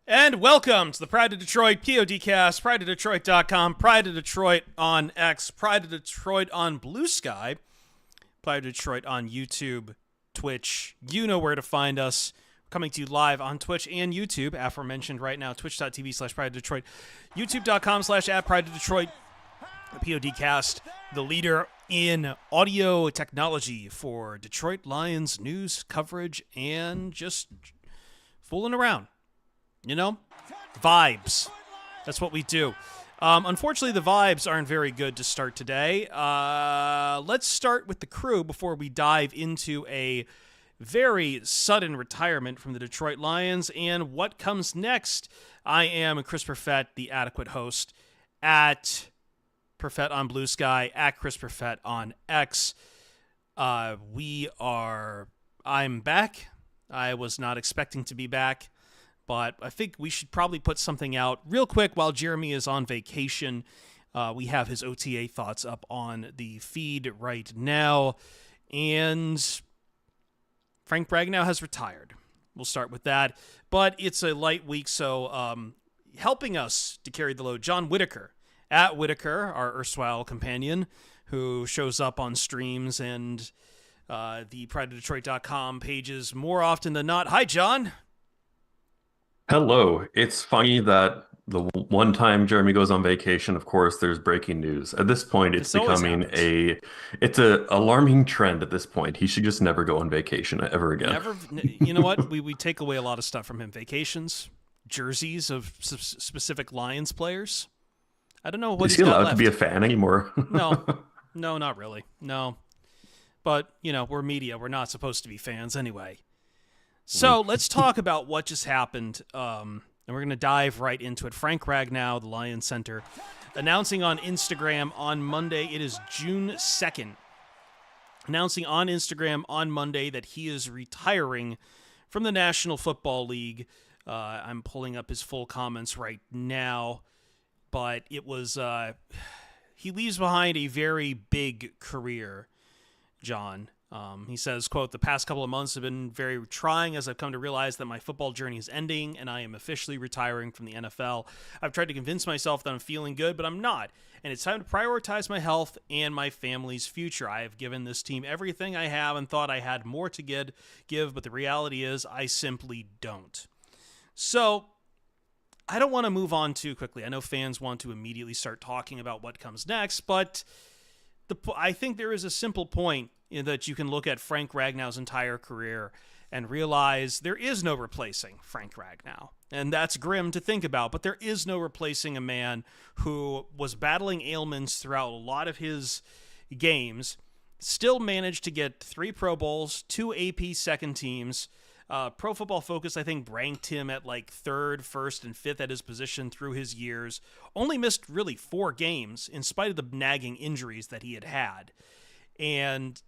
And welcome to the Pride of Detroit PODcast, prideofdetroit.com, Pride of Detroit on X, Pride of Detroit on Blue Sky, Pride of Detroit on YouTube, Twitch. You know where to find us. Coming to you live on Twitch and YouTube, aforementioned right now, twitch.tv/Pride of Detroit, youtube.com/@Pride of Detroit, PODcast, the leader in audio technology for Detroit Lions news coverage and just fooling around. You know, vibes. That's what we do. Unfortunately, the vibes aren't very good to start today. Let's start with the crew before we dive into a very sudden retirement from the Detroit Lions and what comes next. I am Chris Perfett, the adequate host, at Perfett on Blue Sky, at Chris Perfett on X. I'm back. I was not expecting to be back, but I think we should probably put something out real quick while Jeremy is on vacation. We have his OTA thoughts up on the feed right now. And Frank Ragnow has retired. We'll start with that. But it's a light week, so helping us to carry the load, John Whitaker, at Whitaker, our erstwhile companion, who shows up on streams and the prideofdetroit.com pages more often than not. Hi, John. Hello. It's funny that the one time Jeremy goes on vacation, of course, there's breaking news. At this point, it's This always becoming happens. it's a alarming trend at this point. He should just never go on vacation ever again. Never, you know what? We take away a lot of stuff from him. Vacations, jerseys of specific Lions players. I don't know what Is he's he got allowed to be left. a fan anymore? No, no, not really. No. But, you know, we're media. We're not supposed to be fans anyway. So let's talk about what just happened, and we're going to dive right into it. Frank Ragnow, the Lions Center, announcing on Instagram on Monday, it is June 2nd, announcing on Instagram on Monday that he is retiring from the National Football League. I'm pulling up his full comments right now, but it was, he leaves behind a very big career, John. He says, quote, "The past couple of months have been very trying as I've come to realize that my football journey is ending and I am officially retiring from the NFL. I've tried to convince myself that I'm feeling good, but I'm not. And it's time to prioritize my health and my family's future. I have given this team everything I have and thought I had more to give, but the reality is I simply don't." So I don't want to move on too quickly. I know fans want to immediately start talking about what comes next, but I think there is a simple point in that you can look at Frank Ragnow's entire career and realize there is no replacing Frank Ragnow. And that's grim to think about, but there is no replacing a man who was battling ailments throughout a lot of his games, still managed to get 3 Pro Bowls, 2 AP second teams. Pro Football Focus, I think, ranked him at like 3rd, 1st, and 5th at his position through his years. Only missed really 4 games in spite of the nagging injuries that he had had. And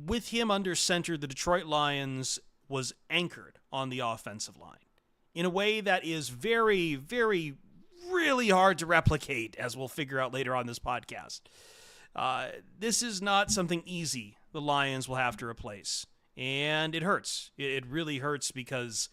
with him under center, the Detroit Lions was anchored on the offensive line in a way that is very, very, really hard to replicate, as we'll figure out later on this podcast. This is not something easy the Lions will have to replace. And it hurts. It really hurts because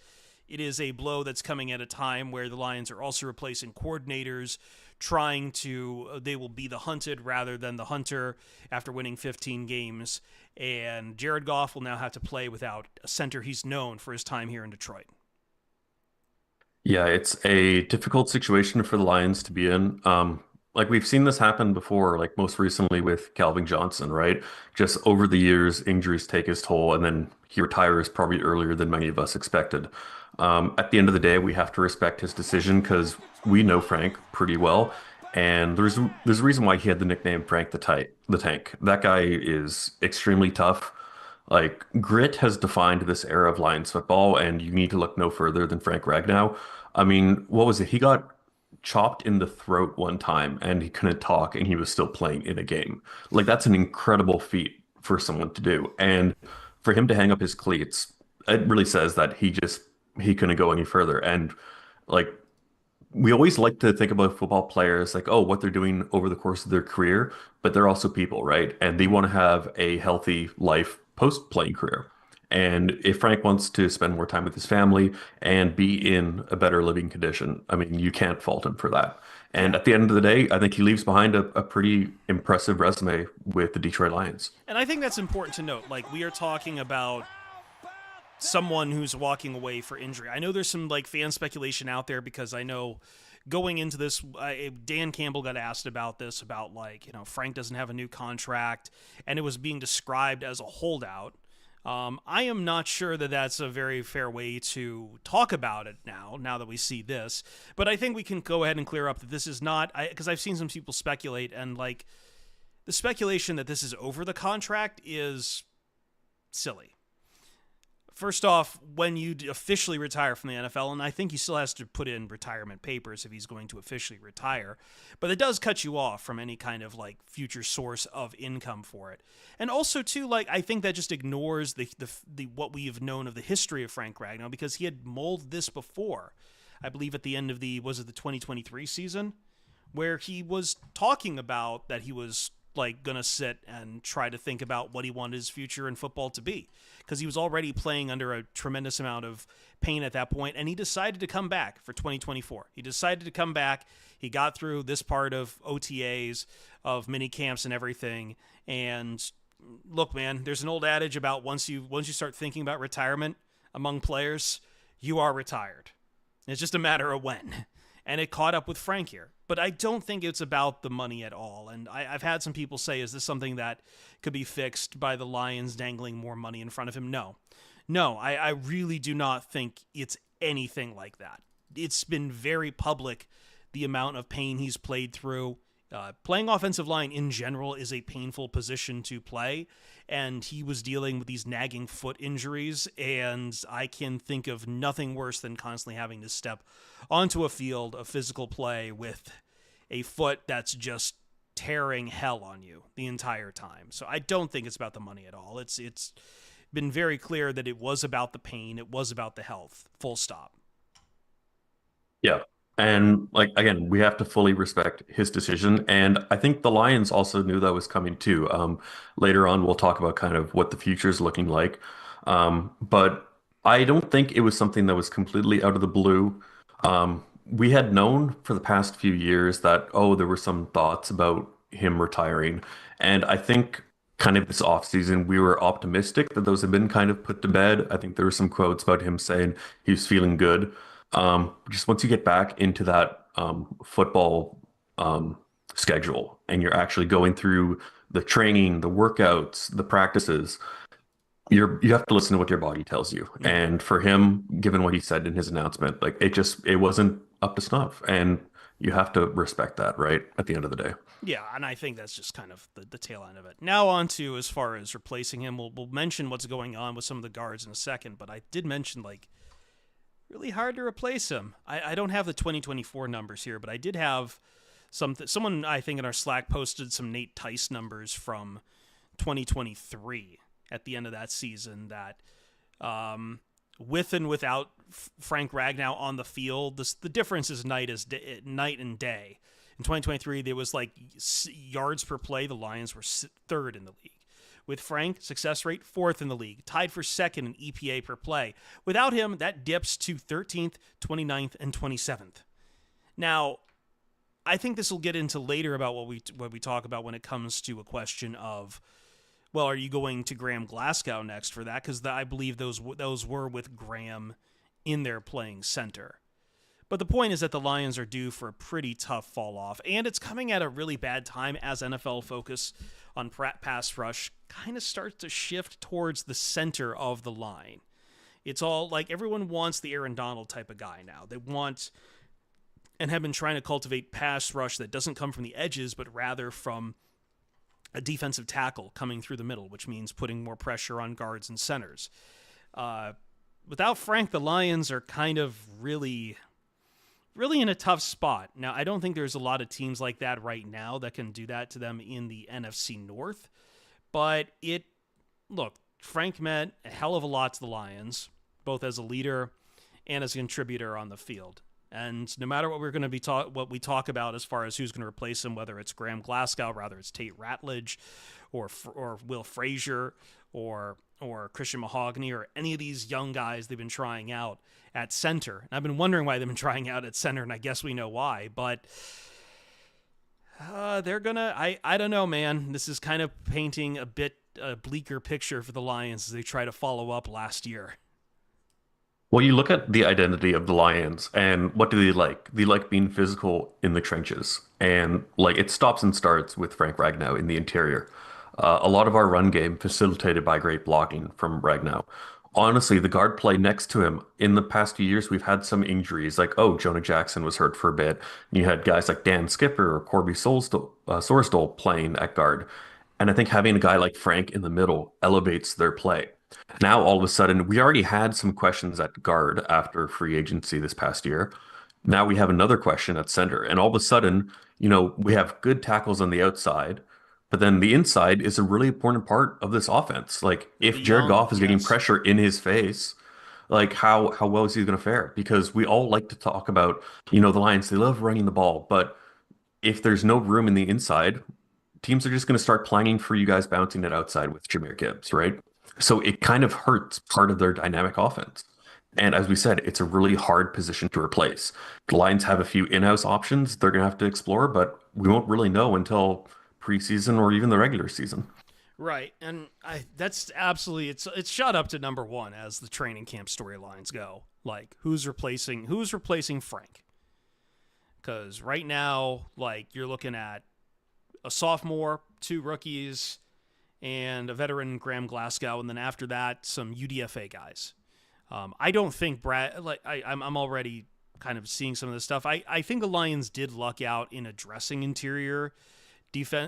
it is a blow that's coming at a time where the Lions are also replacing coordinators, they will be the hunted rather than the hunter after winning 15 games. And Jared Goff will now have to play without a center he's known for his time here in Detroit. Yeah, it's a difficult situation for the Lions to be in. Like we've seen this happen before, like most recently with Calvin Johnson, right? Just over the years, injuries take his toll, and then he retires probably earlier than many of us expected. At the end of the day, we have to respect his decision because we know Frank pretty well, and there's a reason why he had the nickname Frank the Tank. That guy is extremely tough. Like grit has defined this era of Lions football, and you need to look no further than Frank Ragnow. I mean, what was it? He got chopped in the throat one time and he couldn't talk and he was still playing in a game. Like that's an incredible feat for someone to do. And for him to hang up his cleats, it really says that he couldn't go any further. And like we always like to think about football players like, oh, what they're doing over the course of their career, but they're also people, right? And they want to have a healthy life post playing career. And if Frank wants to spend more time with his family and be in a better living condition, I mean, you can't fault him for that. And Yeah. at the end of the day, I think he leaves behind a pretty impressive resume with the Detroit Lions. And I think that's important to note. Like, we are talking about someone who's walking away for injury. I know there's some like fan speculation out there because I know going into this, Dan Campbell got asked about this, about like, Frank doesn't have a new contract, and it was being described as a holdout. I am not sure that that's a very fair way to talk about it now that we see this. But I think we can go ahead and clear up that this is not, because I've seen some people speculate, and like the speculation that this is over the contract is silly. First off, when you officially retire from the NFL, and I think he still has to put in retirement papers if he's going to officially retire, but it does cut you off from any kind of like future source of income for it. And also too, like, I think that just ignores the what we have known of the history of Frank Ragnow, because he had mulled this before. I believe at the end of the 2023 season, where he was talking about that he was like gonna sit and try to think about what he wanted his future in football to be, because he was already playing under a tremendous amount of pain at that point, and he decided to come back for 2024. He decided to come back. He got through this part of OTAs, of mini camps and everything, and look, man, there's an old adage about once you start thinking about retirement among players, you are retired. It's just a matter of when. And it caught up with Frank here. But I don't think it's about the money at all. And I've had some people say, is this something that could be fixed by the Lions dangling more money in front of him? No. I really do not think it's anything like that. It's been very public, the amount of pain he's played through. Playing offensive line in general is a painful position to play, and he was dealing with these nagging foot injuries, and I can think of nothing worse than constantly having to step onto a field of physical play with a foot that's just tearing hell on you the entire time. So I don't think it's about the money at all. It's been very clear that it was about the pain, it was about the health, full stop. Yeah. And like again, we have to fully respect his decision. And I think the Lions also knew that was coming too. Later on, we'll talk about kind of what the future is looking like. But I don't think it was something that was completely out of the blue. We had known for the past few years that, oh, there were some thoughts about him retiring. And I think kind of this offseason, we were optimistic that those had been kind of put to bed. I think there were some quotes about him saying he was feeling good. Just once you get back into that football schedule and you're actually going through the training, the workouts, the practices, you have to listen to what your body tells you. Yeah. And for him, given what he said in his announcement, like it wasn't up to snuff. And you have to respect that, right? At the end of the day. Yeah, and I think that's just kind of the tail end of it. Now on to, as far as replacing him, we'll mention what's going on with some of the guards in a second, but I did mention, like, really hard to replace him. I don't have the 2024 numbers here, but I did have someone, I think, in our Slack posted some Nate Tice numbers from 2023 at the end of that season that with and without Frank Ragnow on the field, the difference is night and day. In 2023, there was like yards per play. The Lions were third in the league. With Frank, success rate fourth in the league, tied for second in EPA per play. Without him, that dips to 13th, 29th, and 27th. Now, I think this will get into later about what we talk about when it comes to a question of, well, are you going to Graham Glasgow next for that? Because I believe those were with Graham in there playing center. But the point is that the Lions are due for a pretty tough fall off, and it's coming at a really bad time as NFL focus on pass rush kind of starts to shift towards the center of the line. It's all like everyone wants the Aaron Donald type of guy now. They want and have been trying to cultivate pass rush that doesn't come from the edges, but rather from a defensive tackle coming through the middle, which means putting more pressure on guards and centers. Without Frank, the Lions are kind of really in a tough spot. Now, I don't think there's a lot of teams like that right now that can do that to them in the NFC North. But Frank meant a hell of a lot to the Lions, both as a leader and as a contributor on the field. And no matter what we're going to be what we talk about as far as who's going to replace him, whether it's Graham Glasgow, rather it's Tate Ratledge, or Will Frazier, or Christian Mahogany, or any of these young guys they've been trying out at center. And I've been wondering why they've been trying out at center, and I guess we know why. But they're gonna. I don't know, man. This is kind of painting a bit bleaker picture for the Lions as they try to follow up last year. Well, you look at the identity of the Lions and what do they like? They like being physical in the trenches. And like it stops and starts with Frank Ragnow in the interior. A lot of our run game facilitated by great blocking from Ragnow. Honestly, the guard play next to him in the past few years, we've had some injuries. Like, oh, Jonah Jackson was hurt for a bit. You had guys like Dan Skipper or Corby Sorsdal playing at guard. And I think having a guy like Frank in the middle elevates their play. Now, all of a sudden, we already had some questions at guard after free agency this past year. Now we have another question at center. And all of a sudden, we have good tackles on the outside, but then the inside is a really important part of this offense. Like, The if Jared young, Goff is getting yes. pressure in his face, like how well is he going to fare? Because we all like to talk about, the Lions, they love running the ball, but if there's no room in the inside, teams are just going to start clanging for you guys bouncing it outside with Jahmyr Gibbs, right? So it kind of hurts part of their dynamic offense. And as we said, it's a really hard position to replace. The Lions have a few in-house options they're going to have to explore, but we won't really know until preseason or even the regular season. Right, and that's absolutely it's shot up to number one as the training camp storylines go. Like who's replacing Frank? Because right now, like you're looking at a sophomore, two rookies, and a veteran Graham Glasgow, and then after that, some UDFA guys. I don't think Brad. Like I'm already kind of seeing some of this stuff. I think the Lions did luck out in addressing interior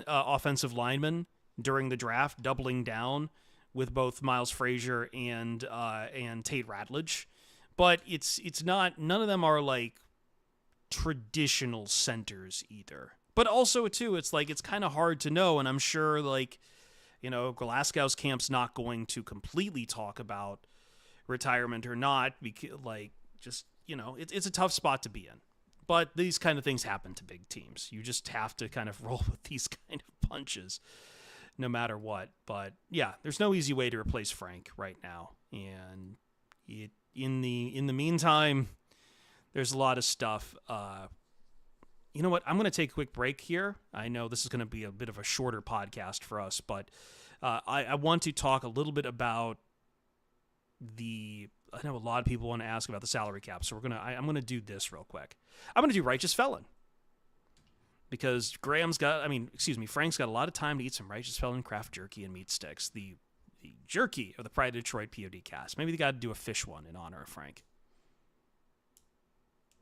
offensive linemen during the draft, doubling down with both Miles Frazier and Tate Ratledge. But it's not. None of them are like traditional centers either. But also too, it's like it's kind of hard to know, and I'm sure like Glasgow's camp's not going to completely talk about retirement or not, because like just it's a tough spot to be in. But these kind of things happen to big teams. You just have to kind of roll with these kind of punches, no matter what. But yeah, there's no easy way to replace Frank right now, and in the meantime, there's a lot of stuff. You know what? I'm going to take a quick break here. I know this is going to be a bit of a shorter podcast for us, but I want to talk a little bit about I know a lot of people want to ask about the salary cap, so I'm going to do this real quick. I'm going to do Righteous Felon because Frank's got a lot of time to eat some Righteous Felon craft jerky and meat sticks. The jerky of the Pride of Detroit POD cast. Maybe they got to do a fish one in honor of Frank.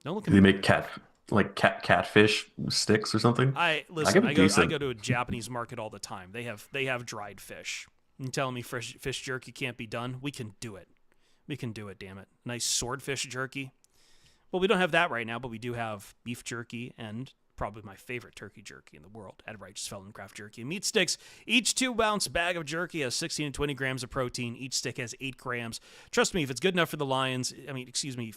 Don't look at Do they me. make catfish sticks or something? I I listen. give it I decent. go to a Japanese market all the time. They have dried fish. You telling me fish jerky can't be done? We can do it. We can do it. Damn it! Nice swordfish jerky. Well, we don't have that right now, but we do have beef jerky and probably my favorite turkey jerky in the world at Righteous Felon Craft Jerky and Meat Sticks. Each 2-ounce bag of jerky has 16 to 20 grams of protein. Each stick has 8 grams. Trust me, if it's good enough for the Lions,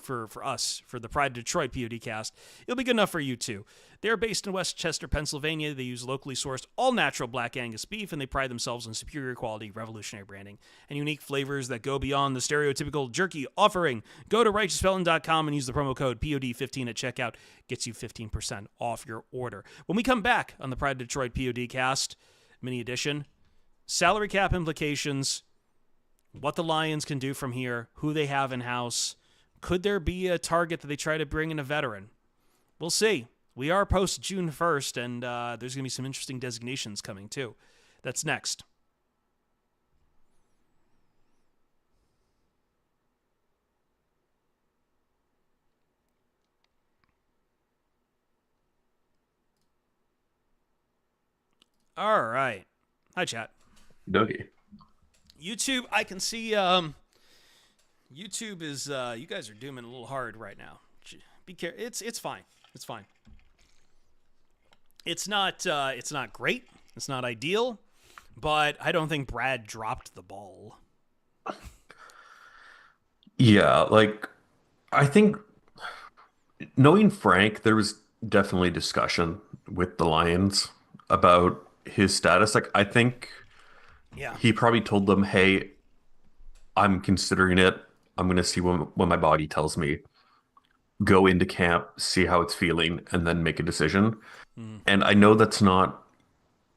for us, for the Pride of Detroit POD cast, it'll be good enough for you too. They're based in Westchester, Pennsylvania. They use locally sourced, all-natural Black Angus beef, and they pride themselves on superior quality, revolutionary branding, and unique flavors that go beyond the stereotypical jerky offering. Go to righteousfelon.com and use the promo code POD15 at checkout. Gets you 15% off your order. When we come back on the Pride of Detroit POD cast, mini edition, salary cap implications, what the Lions can do from here, who they have in-house. Could there be a target that they try to bring in a veteran? We'll see. We are post June 1st, and there's going to be some interesting designations coming, too. That's next. All right. Hi, chat. Doggy. YouTube, I can see YouTube is, you guys are dooming a little hard right now. Be careful. It's fine. It's fine. It's not great. It's not ideal, but I don't think Brad dropped the ball. Yeah, like I think knowing Frank, there was definitely discussion with the Lions about his status. Like, I think Yeah. he probably told them, "Hey, I'm considering it. I'm going to see what my body tells me. Go into camp, see how it's feeling, and then make a decision." Mm. And I know that's not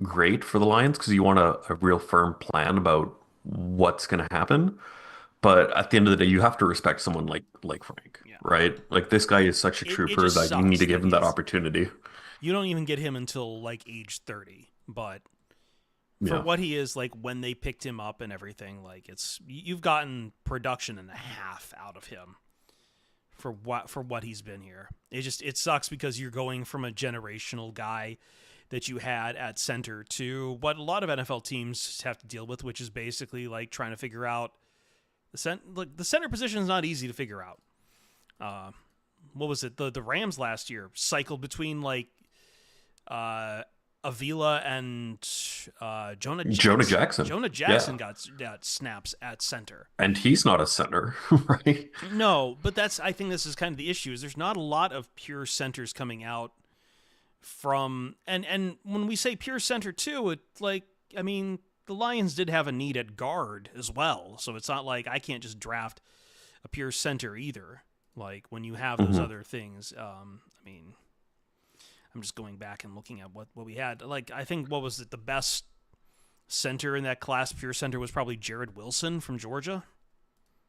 great for the Lions because you want a real firm plan about what's going to happen. But at the end of the day, you have to respect someone like Frank, Yeah. right? Like this guy is such a It trooper just that you need to sucks give that him that he's opportunity. you don't even get him until like age 30, but for Yeah. what he is, like when they picked him up and everything, like you've gotten production and a half out of him for what he's been here. It sucks because you're going from a generational guy that you had at center to what a lot of NFL teams have to deal with, which is basically like trying to figure out the center position is not easy to figure out. Uh, what was it? The Rams last year cycled between like uh, Avila and Jonah Jonah Jackson. Jackson. Jonah Yeah. Jackson got snaps at center. And he's not a center, right? No, but I think this is kind of the issue. Is there's not a lot of pure centers coming out from and when we say pure center too, it like I mean the Lions did have a need at guard as well, so it's not like I can't just draft a pure center either. Like when you have those Hmm. other things, I mean, I'm just going back and looking at what we had. Like I think what was it the best center in that class, pure center was probably Jared Wilson from Georgia.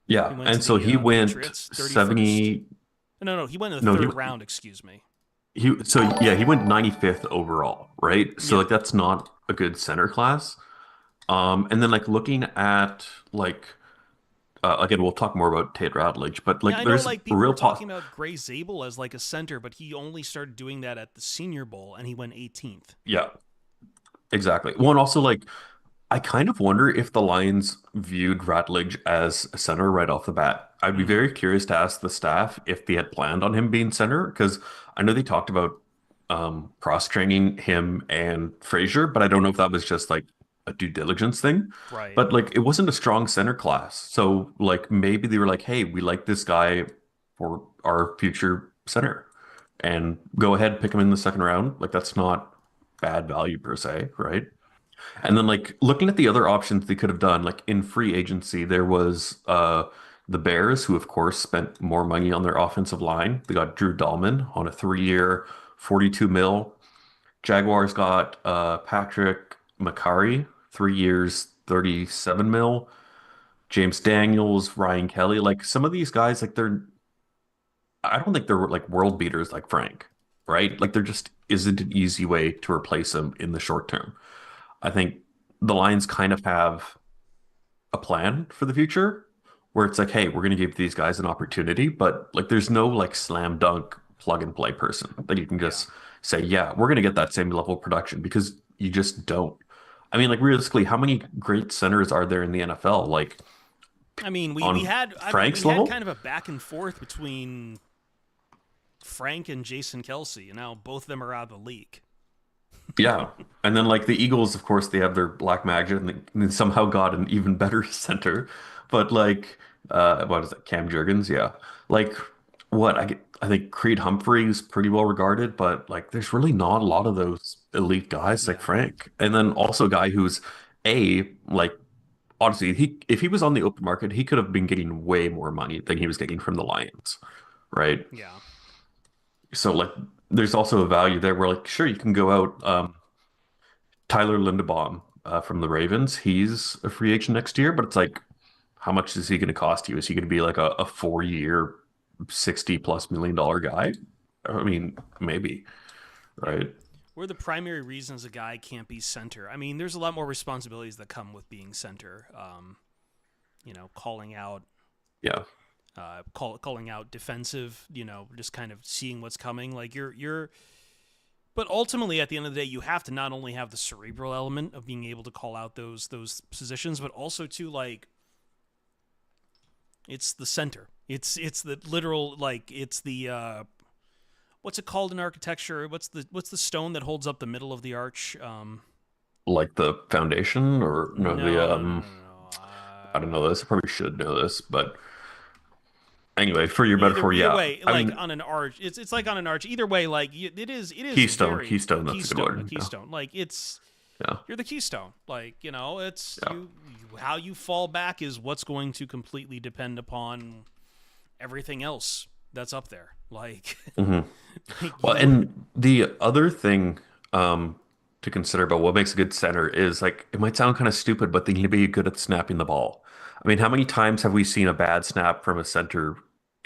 He Yeah. went to And so the he went Patriots 31st. 70. No, he went in the No, third round. Excuse me. he went 95th overall, right? So Yeah, like that's not a good center class. And then like looking at like again, we'll talk more about Tate Radledge, but yeah. like I know. there's Like people real were pos talking about Gray Zabel as like a center, but he only started doing that at the Senior Bowl, and he went 18th. yeah, exactly. Well, and also like I kind of wonder if the Lions viewed Radledge as a center right off the bat. I'd be Mm-hmm. very curious to ask the staff if they had planned on him being center, because I know they talked about cross-training him and Frazier, but I don't know if that was just like a due diligence thing. Right. But like it wasn't a strong center class. So like maybe they were like, hey, we like this guy for our future center. And go ahead, pick him in the second round. Like that's not bad value per se, right? And then like looking at the other options they could have done, like in free agency, there was the Bears, who of course spent more money on their offensive line. They got Drew Dahlman on a 3-year, 42 mil. Jaguars got Patrick McCarry, 3 years, 37 mil. James Daniels, Ryan Kelly, like some of these guys, like I don't think they're like world beaters like Frank, right? Like there just isn't an easy way to replace him in the short term. I think the Lions kind of have a plan for the future where it's like, hey, we're going to give these guys an opportunity, but like there's no like slam dunk plug and play person that you can Yeah. just say, yeah, we're going to get that same level of production because you just don't. I mean, like realistically, how many great centers are there in the NFL? Like I mean, on we Frank's had level? kind of a back and forth between Frank and Jason Kelsey, and now both of them are out of the league. Yeah. And then like the Eagles, of course, they have their Black Magic and they somehow got an even better center. But like what is it, Cam Jurgens? Yeah. Like I think Creed Humphrey is pretty well regarded, but like there's really not a lot of those elite guys like Yeah. Frank. And then also a guy who's like honestly, he if he was on the open market, he could have been getting way more money than he was getting from the Lions, right? Yeah. So like there's also a value there where like sure you can go out Tyler Linderbaum from the Ravens. He's a free agent next year, but it's like, how much is he going to cost you? Is he going to be like a 4-year, 60 plus million dollar guy? I mean, maybe, Yeah. right? What are the primary reasons a guy can't be center? I mean, there's a lot more responsibilities that come with being center. Calling out, Yeah. calling out defensive. Just kind of seeing what's coming. Like you're. But ultimately, at the end of the day, you have to not only have the cerebral element of being able to call out those positions, but also to like it's the center. It's the literal like it's the what's it called in architecture? What's the stone that holds up the middle of the arch? Like the foundation or no, No, the, no, no, no, no. I don't know this. I probably should know this, but Anyway, for your metaphor, Either yeah. way, I like mean, on an arch, it's like on an arch. Either way, like it is Keystone, very Keystone, that's a good keystone, a word. Yeah, keystone. Like it's yeah, you're the keystone. Like it's yeah. how you fall back is what's going to completely depend upon everything else that's up there. Like, Hmm. like Well, and the other thing to consider about what makes a good center is like it might sound kind of stupid, but they need to be good at snapping the ball. I mean, how many times have we seen a bad snap from a center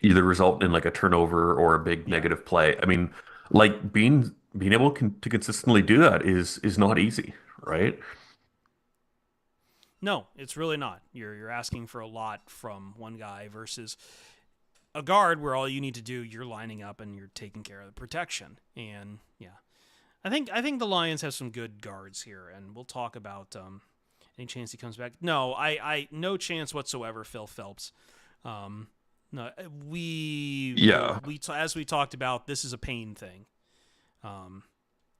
either result in like a turnover or a big yeah. negative play? I mean, like being able to consistently do that is not easy, right? No, it's really not. You're asking for a lot from one guy versus a guard where all you need to do you're lining up and you're taking care of the protection. And yeah, I think the Lions have some good guards here, and we'll talk about any chance he comes back. No, I no chance whatsoever. Phil Phelps. Um, no, Yeah. as we talked about, this is a pain thing.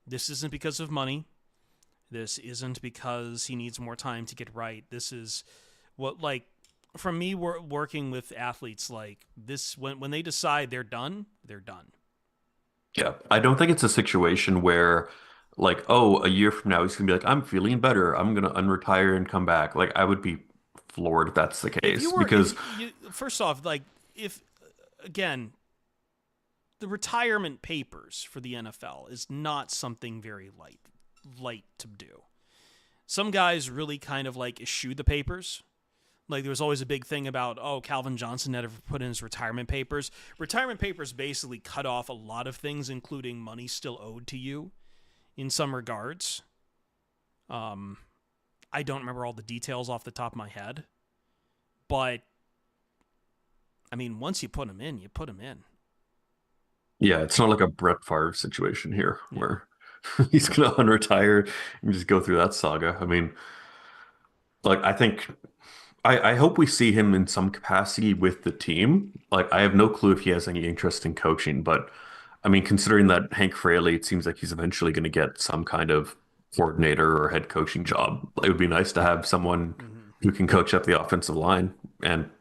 This isn't because of money. This isn't because he needs more time to get right. This is what like from me working with athletes like this when they decide they're done, they're done. Yeah. I don't think it's a situation where like, oh, a year from now he's gonna be like, I'm feeling better. I'm gonna unretire and come back. Like I would be floored if that's the If you case were if because you first off like if again the retirement papers for the NFL is not something very light to do. Some guys really kind of like eschew the papers. Like there was always a big thing about Calvin Johnson never put in his retirement papers. Retirement papers basically cut off a lot of things, including money still owed to you in some regards. I don't remember all the details off the top of my head, but I mean, once you put them in, you put them in. yeah, it's not like a Brett Favre situation here Yeah. where he's gonna unretire and just go through that saga. I mean, like I think I hope we see him in some capacity with the team. Like I have no clue if he has any interest in coaching, but I mean, considering that Hank Fraley, it seems like he's eventually going to get some kind of coordinator or head coaching job. It would be nice to have someone Mm-hmm. who can coach up the offensive line. And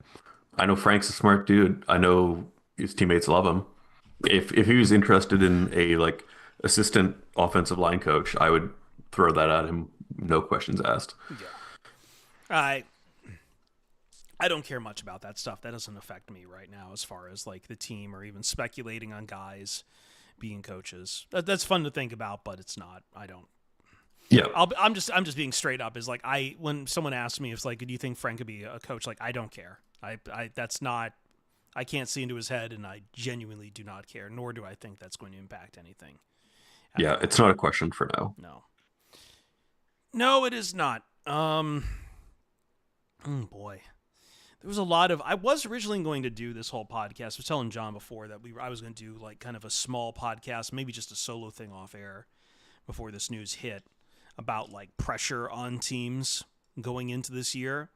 I know Frank's a smart dude. I know his teammates love him. If he was interested in a like assistant offensive line coach, I would throw that at him, no questions asked. Yeah. I don't care much about that stuff. That doesn't affect me right now as far as like the team or even speculating on guys being coaches. That's fun to think about, but it's not. I don't. Yeah. I'm just being straight up. Is like when someone asks me, if like, do you think Frank could be a coach? Like I don't care. I that's not. I can't see into his head, and I genuinely do not care. Nor do I think that's going to impact anything. Yeah, it's not a question for now. No. No, it is not. Boy. There was a lot of. I was originally going to do this whole podcast. I was telling John before that I was going to do like kind of a small podcast, maybe just a solo thing off air before this news hit about like pressure on teams going into this year.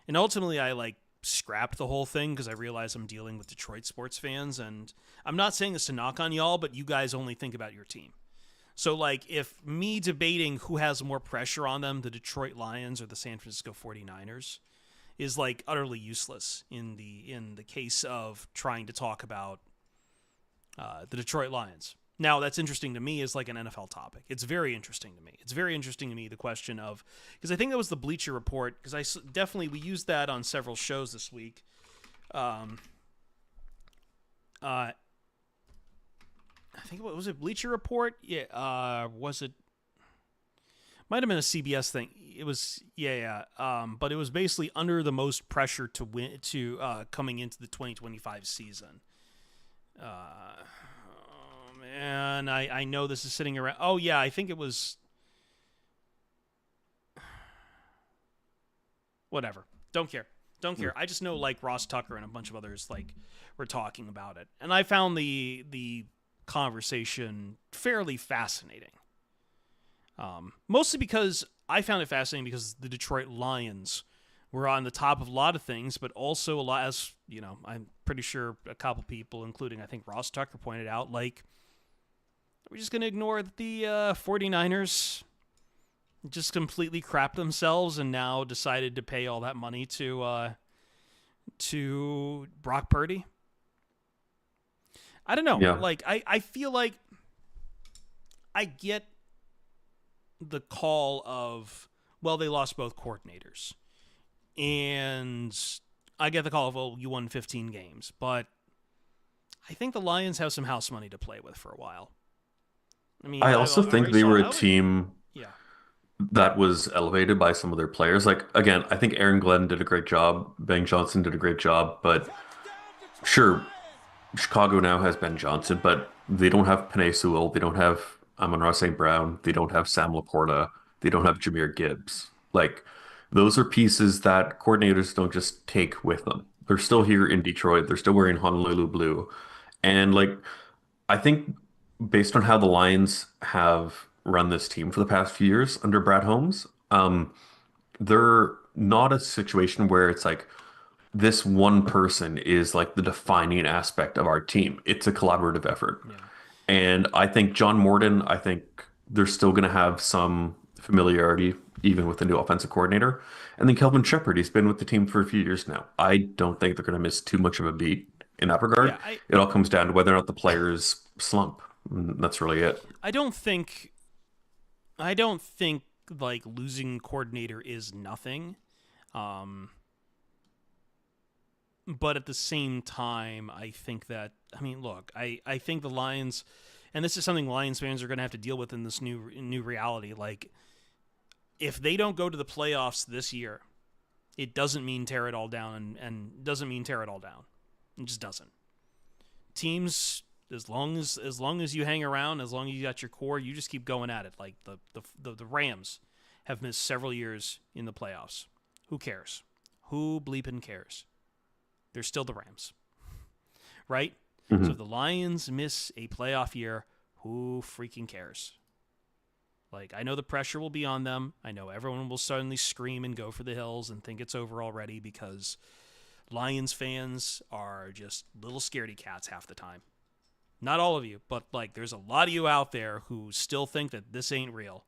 And ultimately I like scrapped the whole thing because I realized I'm dealing with Detroit sports fans, and I'm not saying this to knock on y'all, but you guys only think about your team. So like if me debating who has more pressure on them, the Detroit Lions or the San Francisco 49ers, is like utterly useless in the case of trying to talk about the Detroit Lions. Now, that's interesting to me as like an NFL topic. It's very interesting to me. It's very interesting to me the question of because I think that was the Bleacher Report because we used that on several shows this week. I think what was it Bleacher Report? Yeah. Was it? Might have been a CBS thing. It was yeah. But it was basically under the most pressure to win coming into the 2025 season. Oh man, I know this is sitting around. Oh yeah, I think it was. Whatever. Don't care. Don't care. I just know like Ross Tucker and a bunch of others like were talking about it, and I found the conversation fairly fascinating. Mostly because I found it fascinating because the Detroit Lions were on the top of a lot of things, but also a lot, as you know, I'm pretty sure a couple people, including I think Ross Tucker, pointed out, like, we're just going to ignore the 49ers just completely crapped themselves and now decided to pay all that money to Brock Purdy. I don't know. Yeah. Like, I feel like I get the call of, well, they lost both coordinators. And I get the call of, well, you won 15 games. But I think the Lions have some house money to play with for a while. I mean, I I also think already they saw. were a team Yeah. that was elevated by some of their players. Like again, I think Aaron Glenn did a great job. Ben Johnson did a great job, but sure, Chicago now has Ben Johnson, but they don't have Penei Sewell. They don't have Amon-Ra St. Brown. They don't have Sam Laporta. They don't have Jahmyr Gibbs. Like those are pieces that coordinators don't just take with them. They're still here in Detroit. They're still wearing Honolulu blue. And like I think based on how the Lions have run this team for the past few years under Brad Holmes, they're not a situation where it's like this one person is like the defining aspect of our team. It's a collaborative effort. Yeah. And I think John Morden, I think they're still going to have some familiarity even with the new offensive coordinator. And then Kelvin Shepard, he's been with the team for a few years now. I don't think they're going to miss too much of a beat in that regard. Yeah. It all comes down to whether or not the players slump. And that's really it. I don't think. I don't think like losing coordinator is nothing. But at the same time, I think that, I mean, look, I think the Lions, and this is something Lions fans are going to have to deal with in this new reality. Like, if they don't go to the playoffs this year, it doesn't mean tear it all down, and doesn't mean tear it all down. It just doesn't. Teams, as long as you hang around, as long as you got your core, you just keep going at it. Like the Rams have missed several years in the playoffs. Who cares? Who bleeping cares? They're still the Rams, right? Mm-hmm. So if the Lions miss a playoff year, who freaking cares? Like, I know the pressure will be on them. I know everyone will suddenly scream and go for the hills and think it's over already because Lions fans are just little scaredy cats half the time. Not all of you, but like there's a lot of you out there who still think that this ain't real,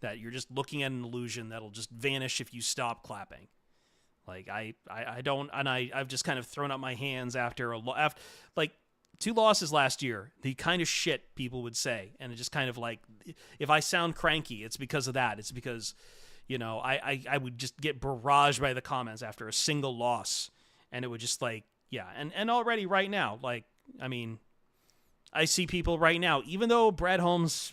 that you're just looking at an illusion that'll just vanish if you stop clapping. Like I don't, and I've just kind of thrown up my hands after like 2 losses last year. The kind of shit people would say, and it just kind of like, if I sound cranky, it's because of that. It's because, you know, I would just get barraged by the comments after a single loss, and it would just like, yeah, and already right now, like, I mean, I see people right now, even though Brad Holmes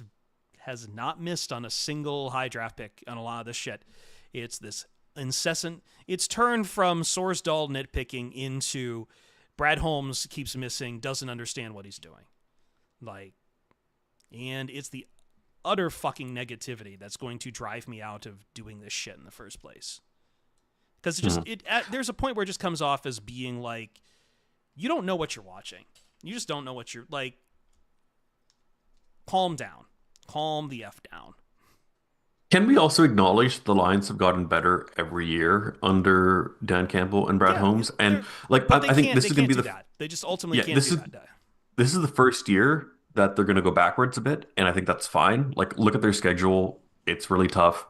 has not missed on a single high draft pick on a lot of this shit, it's this incessant, it's turned from Sorsdahl nitpicking into Brad Holmes keeps missing, doesn't understand what he's doing. Like, and it's the utter fucking negativity that's going to drive me out of doing this shit in the first place. Because there's a point where it just comes off as being like, you don't know what you're watching. You just don't know what you're like. Calm down. Calm the F down. Can we also acknowledge the Lions have gotten better every year under Dan Campbell and Brad Holmes? And like, but I think this is going to be that. They just ultimately can't do that. This is the first year that they're going to go backwards a bit, and I think that's fine. Like, look at their schedule; it's really tough.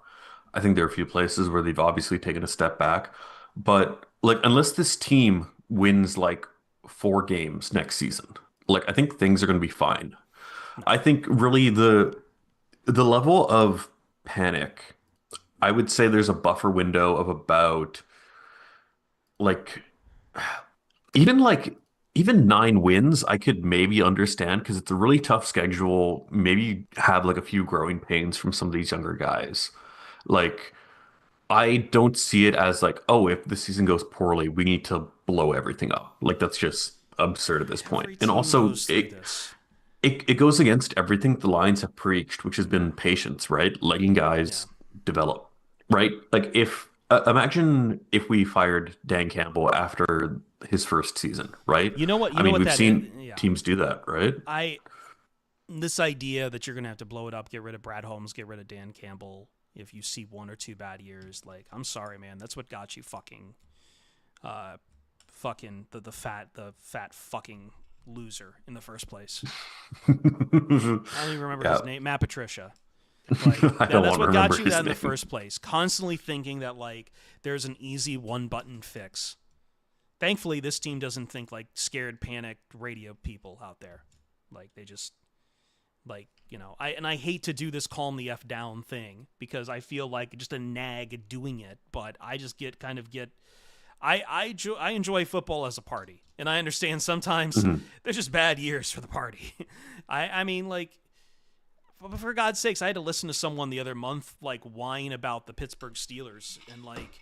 I think there are a few places where they've obviously taken a step back, but like, unless this team wins like 4 games next season, like I think things are going to be fine. I think really the level of panic, I would say there's a buffer window of about like even like even 9 wins I could maybe understand because it's a really tough schedule. Maybe have like a few growing pains from some of these younger guys. Like I don't see it as like, oh, if the season goes poorly, we need to blow everything up. Like that's just absurd at this point. And also it goes against everything the Lions have preached, which has been patience, right? Letting guys develop, right? Like if imagine if we fired Dan Campbell after his first season, right? You know what? I mean, we've seen teams do that, right? This idea that you're gonna have to blow it up, get rid of Brad Holmes, get rid of Dan Campbell, if you see 1 or 2 bad years, like I'm sorry, man, that's what got you fucking the fat fucking loser in the first place. I don't even remember his name. Matt Patricia. Like that's what got you that in the first place. Constantly thinking that like there's an easy 1-button fix Thankfully, this team doesn't think like scared, panicked radio people out there. Like they just like I hate to do this calm the f down thing because I feel like just a nag doing it, but I just get. I enjoy football as a party, and I understand sometimes there's just bad years for the party. I mean, like, for God's sakes, I had to listen to someone the other month like whine about the Pittsburgh Steelers and like,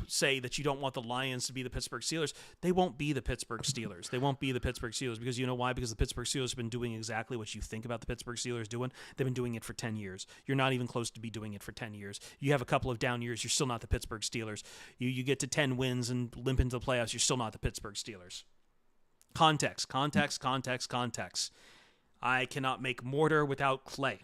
say that you don't want the Lions to be the Pittsburgh Steelers. They won't be the Pittsburgh Steelers. They won't be the Pittsburgh Steelers because you know why? Because the Pittsburgh Steelers have been doing exactly what you think about the Pittsburgh Steelers doing. They've been doing it for 10 years. You're not even close to be doing it for 10 years. You have a couple of down years. You're still not the Pittsburgh Steelers. You get to 10 wins and limp into the playoffs. You're still not the Pittsburgh Steelers. Context. I cannot make mortar without clay.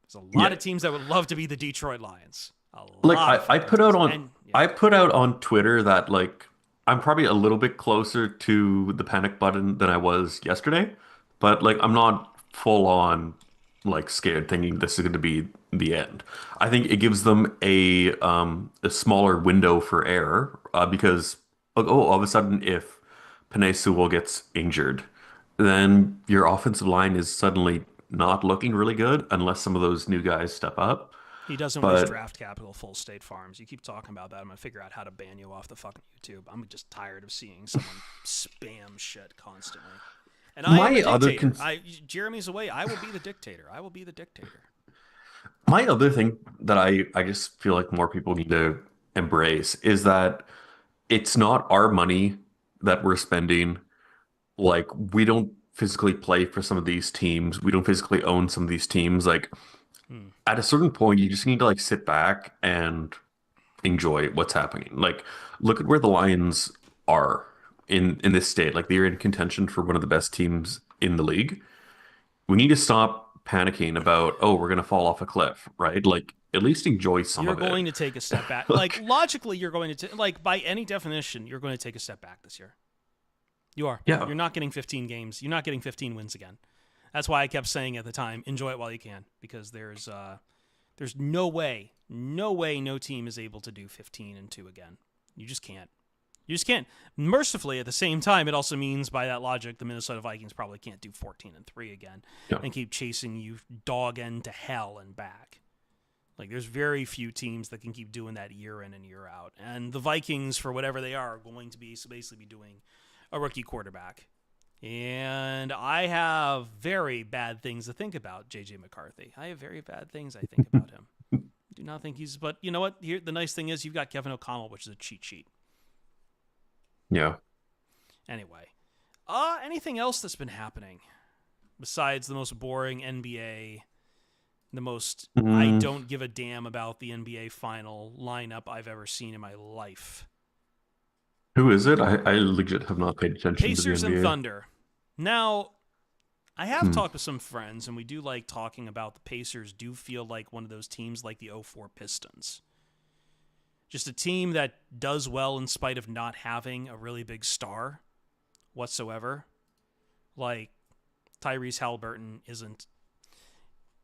There's a lot of teams that would love to be the Detroit Lions. I put out on Twitter that like I'm probably a little bit closer to the panic button than I was yesterday, but like I'm not full on like scared thinking this is going to be the end. I think it gives them a smaller window for error because all of a sudden if Penei Sewell gets injured, then your offensive line is suddenly not looking really good unless some of those new guys step up. He doesn't waste draft capital full state farms. You keep talking about that, I'm going to figure out how to ban you off the fucking YouTube. I'm just tired of seeing someone spam shit constantly. And I am a dictator. Jeremy's away. I will be the dictator. My other thing that I just feel like more people need to embrace is that it's not our money that we're spending. Like, we don't physically play for some of these teams. We don't physically own some of these teams. Like, at a certain point, you just need to like sit back and enjoy what's happening. Like, look at where the Lions are in this state. Like, they're in contention for one of the best teams in the league. We need to stop panicking about, oh, we're going to fall off a cliff, right? Like, at least enjoy some of it. You're going to take a step back. Like, logically, you're going to, like, by any definition, you're going to take a step back this year. You are. Yeah. You're not getting 15 games. You're not getting 15 wins again. That's why I kept saying at the time, enjoy it while you can, because there's no way no team is able to do 15-2 again. You just can't. Mercifully, at the same time, it also means by that logic, the Minnesota Vikings probably can't do 14-3 again and keep chasing you dog end to hell and back. Like, there's very few teams that can keep doing that year in and year out. And the Vikings, for whatever they are going to be basically doing a rookie quarterback. And I have very bad things to think about J.J. McCarthy. I have very bad things I think about him. Do not think he's... But you know what? Here, the nice thing is you've got Kevin O'Connell, which is a cheat sheet. Yeah. Anyway. Anything else that's been happening? Besides the most boring NBA, the most I don't give a damn about the NBA final lineup I've ever seen in my life. Who is it? I legit have not paid attention Pacers to the NBA. and Thunder. Now, I have talked with some friends, and we do like talking about the Pacers do feel like one of those teams like the 2004 Pistons. Just a team that does well in spite of not having a really big star whatsoever. Like, Tyrese Halliburton isn't.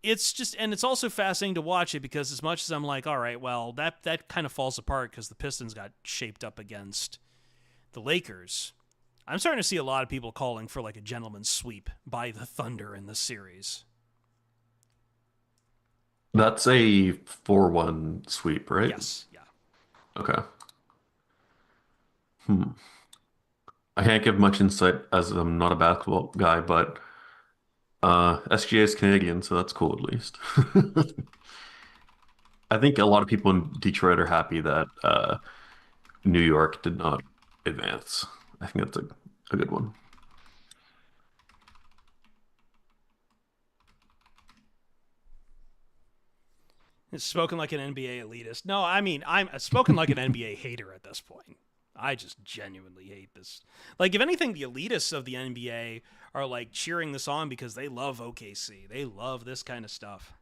It's just, and it's also fascinating to watch it because as much as I'm like, all right, well, that kind of falls apart because the Pistons got shaped up against the Lakers. I'm starting to see a lot of people calling for like a gentleman's sweep by the Thunder in this series. That's a 4-1 sweep, right? Yes, yeah. Okay. I can't give much insight as I'm not a basketball guy, but SGA is Canadian, so that's cool at least. I think a lot of people in Detroit are happy that New York did not advance. I think that's a good one. It's spoken like an NBA elitist. No, I mean, I'm spoken like an NBA hater at this point. I just genuinely hate this. Like, if anything, the elitists of the NBA are, like, cheering this on because they love OKC. They love this kind of stuff.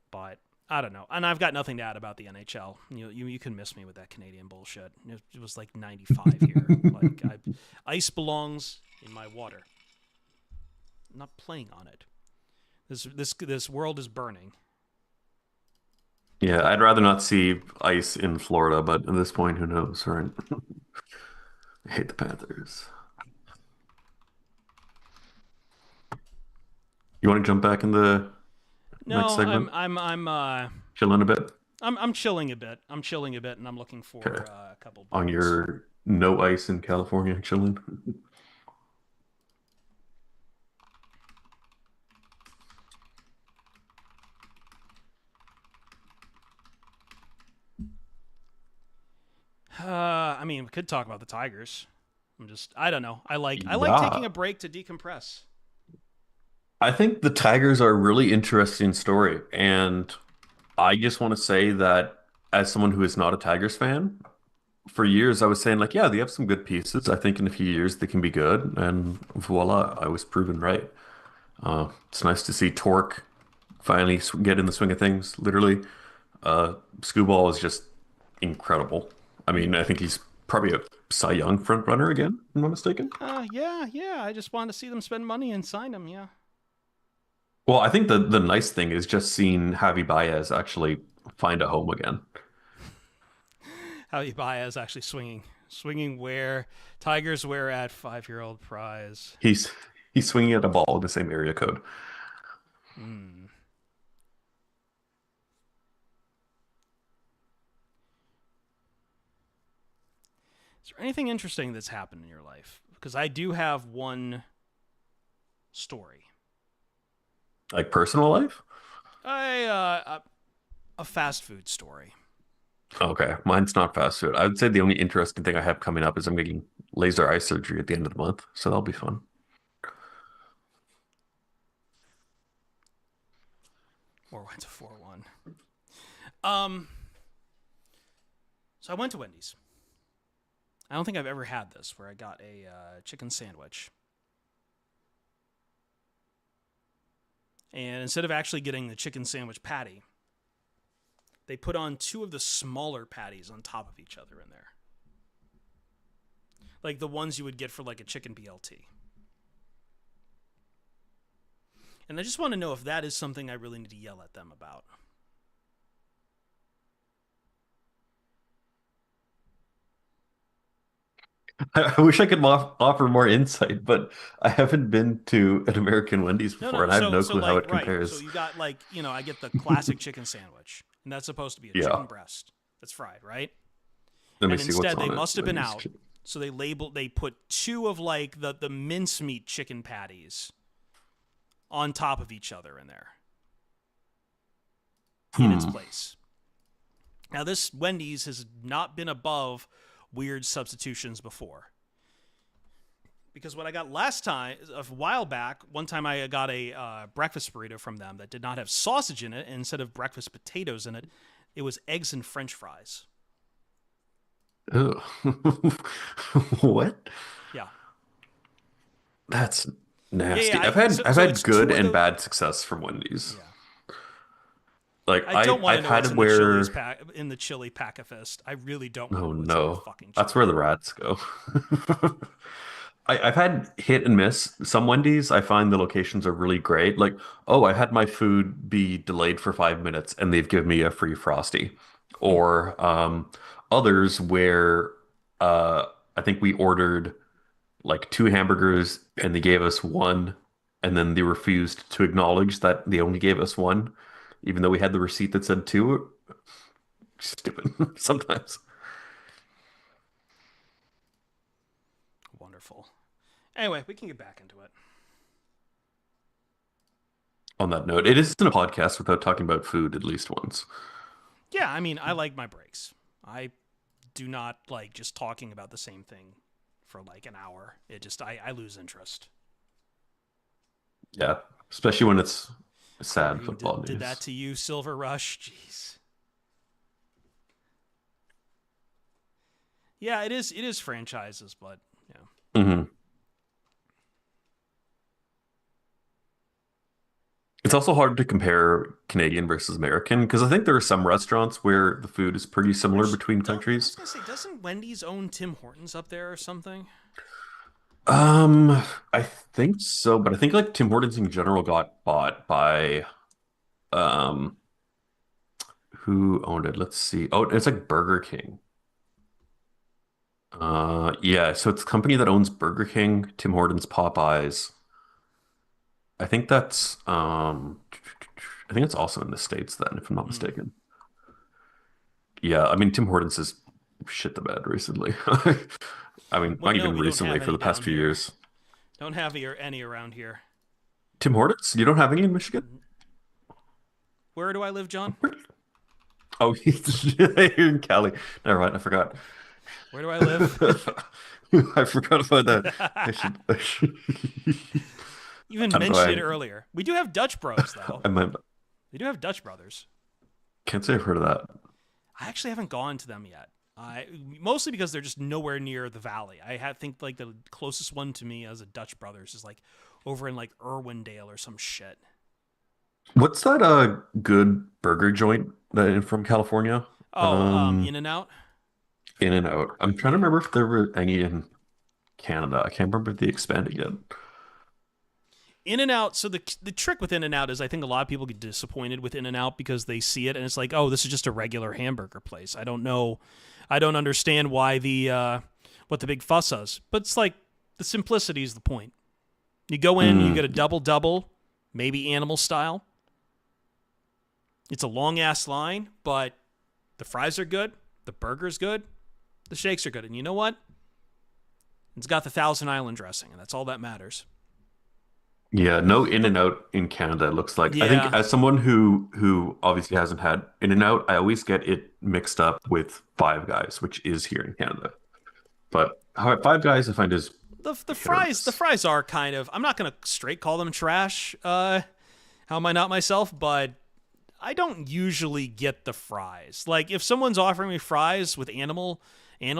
But, I don't know. And I've got nothing to add about the NHL. You can miss me with that Canadian bullshit. It was, like, 95 here. Like, ice belongs in my water. I'm not playing on it. This world is burning. Yeah, I'd rather not see ice in Florida, but at this point, who knows, right? I hate the Panthers. You want to jump back in the next No, segment? Chill in a bit? I'm chilling a bit. I'm chilling a bit, and I'm looking Okay. for a couple On breaks. your no ice in California, chilling? I mean, we could talk about the Tigers. I don't know. I like taking a Yeah. break to decompress. I think the Tigers are a really interesting story. And I just want to say that as someone who is not a Tigers fan, for years I was saying, like, yeah, they have some good pieces. I think in a few years they can be good. And voila, I was proven right. It's nice to see Torque finally get in the swing of things, literally. Skubal is just incredible. I mean, I think he's probably a Cy Young front runner again, if I'm not mistaken. Yeah, yeah. I just wanted to see them spend money and sign him. Yeah. Well, I think the nice thing is just seeing Javi Baez actually find a home again. Javi Baez actually swinging where Tigers were at 5-year-old prize. He's he's swinging at a ball in the same area code. Hmm. Is there anything interesting that's happened in your life? Because I do have one story. Like personal life? I a fast food story. Okay, mine's not fast food. I would say the only interesting thing I have coming up is I'm getting laser eye surgery at the end of the month, so that'll be fun. Or went to 4-1. Um. So I went to Wendy's. I don't think I've ever had this where I got a chicken sandwich. And instead of actually getting the chicken sandwich patty, they put on two of the smaller patties on top of each other in there. Like the ones you would get for like a chicken BLT. And I just want to know if that is something I really need to yell at them about. I wish I could offer more insight, but I haven't been to an American Wendy's No, before, no. and I have no So clue how like it right. So compares. you got like, I get the classic chicken sandwich, and that's supposed to be a Yeah, chicken breast that's fried, right? let me And see what's instead they on it. must have been Wendy's out. So they put two of like the mincemeat chicken patties on top of each other in there in its Hmm. place. Now this Wendy's has not been above weird substitutions before. Because what I got last time, a while back, one time I got a breakfast burrito from them that did not have sausage in it, and instead of breakfast potatoes in it, it was eggs and French fries. Ugh. What? Yeah, That's yeah, yeah. nasty. I, so I've so had it's good two of and the. bad success from Wendy's. Yeah, Like I don't want to I've know what's had in the Chili's where pack in the chili pack-a-fist. I really don't want to oh know what's in the no, fucking that's chili. where the rats go. I've had hit and miss. Some Wendy's, I find the locations are really great. Like, oh, I had my food be delayed for 5 minutes and they've given me a free Frosty. Or others where uh, I think we ordered like two hamburgers and they gave us one, and then they refused to acknowledge that they only gave us one, even though we had the receipt that said two. Stupid sometimes. Wonderful. Anyway, we can get back into it. On that note, it isn't a podcast without talking about food at least once. Yeah, I mean, I like my breaks. I do not like just talking about the same thing for like an hour. I lose interest. Yeah, especially when it's sad Curry football did that news. to you, Silver Rush. Jeez. Yeah, it is. It is franchises, but yeah. Hmm. It's also hard to compare Canadian versus American because I think there are some restaurants where the food is pretty similar There's between don't I was countries. gonna say, doesn't Wendy's own Tim Hortons up there or something? Um, I think so, but I think like Tim Hortons in general got bought by um Who owned it? Let's see. Oh, it's like Burger King. Yeah, so it's a company that owns Burger King, Tim Hortons, Popeyes. I think I think it's also in the States then, if I'm not Hmm. mistaken. Yeah, I mean Tim Hortons has shit the bed recently. I mean, Well, not no, even we don't recently, have for any the past down few here. years. Don't have any around here. Tim Hortons? You don't have any in Michigan? Where do I live, John? Oh, you're in Cali. Never mind, I forgot. Where do I live? I forgot about that. I should You even I don't know. mentioned it earlier. We do have Dutch Bros, though. I might, We do have Dutch Brothers. can't say I've heard of that. I actually haven't gone to them yet. Mostly because they're just nowhere near the valley. Think like the closest one to me as a Dutch Brothers is like over in like Irwindale or some shit. What's that good burger joint that from California? Oh, Um, In and Out. In and Out. I'm trying to Yeah. remember if there were any in Canada. I can't remember if they expanded yet. In and Out. So the trick with In and Out is I think a lot of people get disappointed with In and Out because they see it and it's like, oh, this is just a regular hamburger place. I don't know. I don't understand why the what the big fuss is. But it's like the simplicity is the point. You go in, you Mm, get a double double, maybe animal style. It's a long ass line, but the fries are good, the burger's good, the shakes are good, and you know what? It's got the Thousand Island dressing, and that's all that matters. yeah, no In But and Out in Canada, it looks like. I think yeah, as someone who obviously hasn't had In and Out, I always get it mixed up with Five Guys, which is here in Canada. But Five Guys I find is the hit or fries the miss. fries are kind of I'm not gonna straight call them trash. How am I not myself? But I don't usually get the fries. Like if someone's offering me fries with animal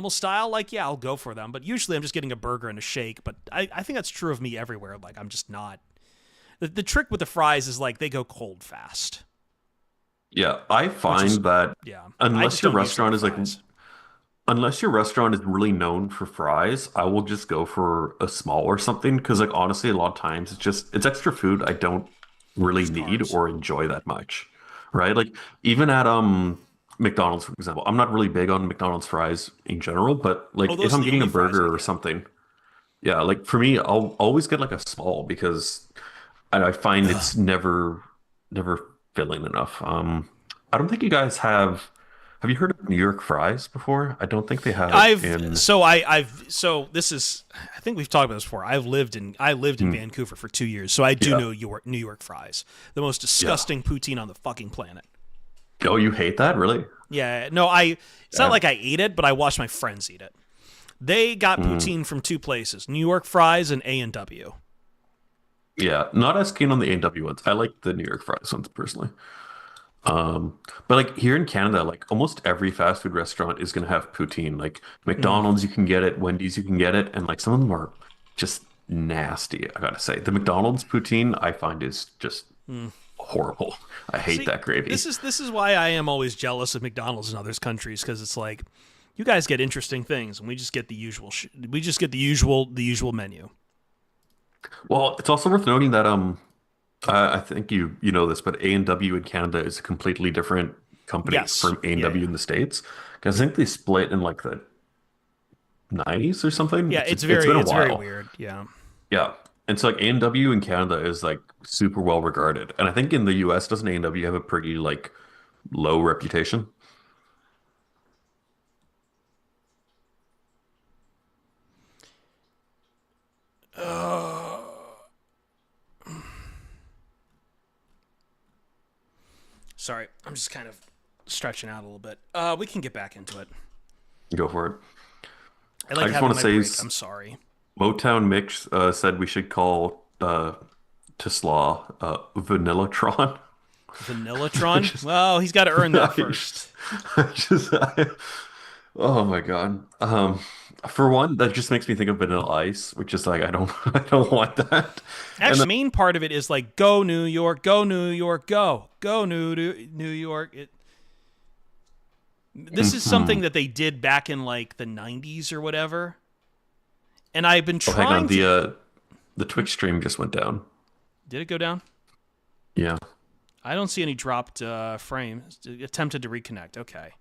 style, like yeah, I'll go for them. But usually I'm just getting a burger and a shake. But I think that's true of me everywhere. Like I'm just not. The trick with the fries is like they go cold fast, Yeah, I which is find that yeah. I just unless your don't usually restaurant get is like fries. unless your restaurant is really known for fries, I will just go for a small or something because like honestly, a lot of times it's extra food I don't really Just need carbs. or enjoy that much. Right? Like even at McDonald's, for example, I'm not really big on McDonald's fries in general, but Oh, like if those are I'm the getting a only fries I burger or get. something, yeah, like for me, I'll always get like a small because I find Ugh. it's never filling enough. I don't think you guys have you heard of New York fries before? I don't think they have it in I've so this is I think we've talked about this before. I lived in hmm, Vancouver for 2 years, so I do yeah. know New York fries, the most Yeah. disgusting poutine on the fucking planet. Oh, you hate that? Really? Yeah, no, I. It's not Yeah. like I ate it, but I watched my friends eat it. They got Mm. poutine from two places: New York Fries and A&W. Yeah. Not as keen on the A&W ones. I like the New York fries ones personally. But like here in Canada, like almost every fast food restaurant is gonna have poutine. Like Mm, McDonald's, you can get it, Wendy's, you can get it, and like some of them are just nasty, I gotta say. The McDonald's poutine I find is just mm. horrible. I hate See, that gravy. this is why I am always jealous of McDonald's in other countries because it's like you guys get interesting things and we just get the usual. We just get the usual menu. Well, it's also worth noting that I think you know this, but A&W in Canada is a completely different company Yes. from Yeah. A&W Yeah. in the States. Because I think they split in like the 90s or something. Yeah. It's been a It's very while. weird. Yeah. Yeah. And so like A&W in Canada is like super well regarded. And I think in the US, doesn't A&W have a pretty like low reputation? Sorry, I'm just kind of stretching out a little bit. We can get back into it. Go for it. I I like just having want to my say break. I'm sorry. Motown Mix said we should call Tesla Vanillatron. I Vanillatron? just, Well, he's got to earn that I first. just, I just, oh my God. For one, that just makes me think of Vanilla Ice, which is like I don't want that. And then, Actually, the main part of it is like, go New York, go New York, go New York. This is something mhm. that they did back in like the 90s or whatever. And I've been Oh, hang on, trying to. the Twitch stream just went down. Did it go down? Yeah, I don't see any dropped frames. Attempted to reconnect. Okay.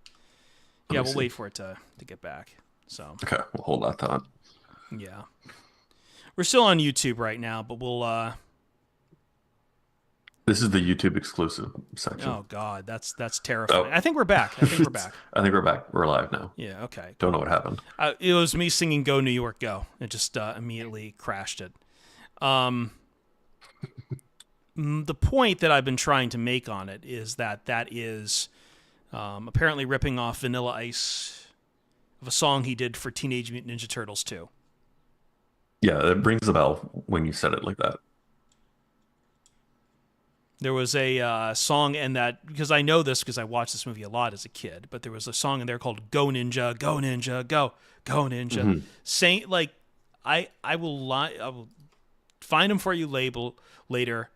Yeah, we'll wait for it to get back. So. Okay, we'll hold that thought. Yeah. We're still on YouTube right now, but we'll. This is the YouTube exclusive section. Oh God, that's terrifying. I think we're back. I think we're back. I think we're back. We're live now. Yeah. Okay. Don't know what happened. It was me singing "Go New York Go." It just immediately crashed it. The point that I've been trying to make on it is that is apparently ripping off Vanilla Ice of a song he did for Teenage Mutant Ninja Turtles 2. Yeah, it rings a bell when you said it like that. There was a song in that, because I know this because I watched this movie a lot as a kid, but there was a song in there called "Go Ninja, Go Ninja, Go Ninja," saying like, I will find them for you later,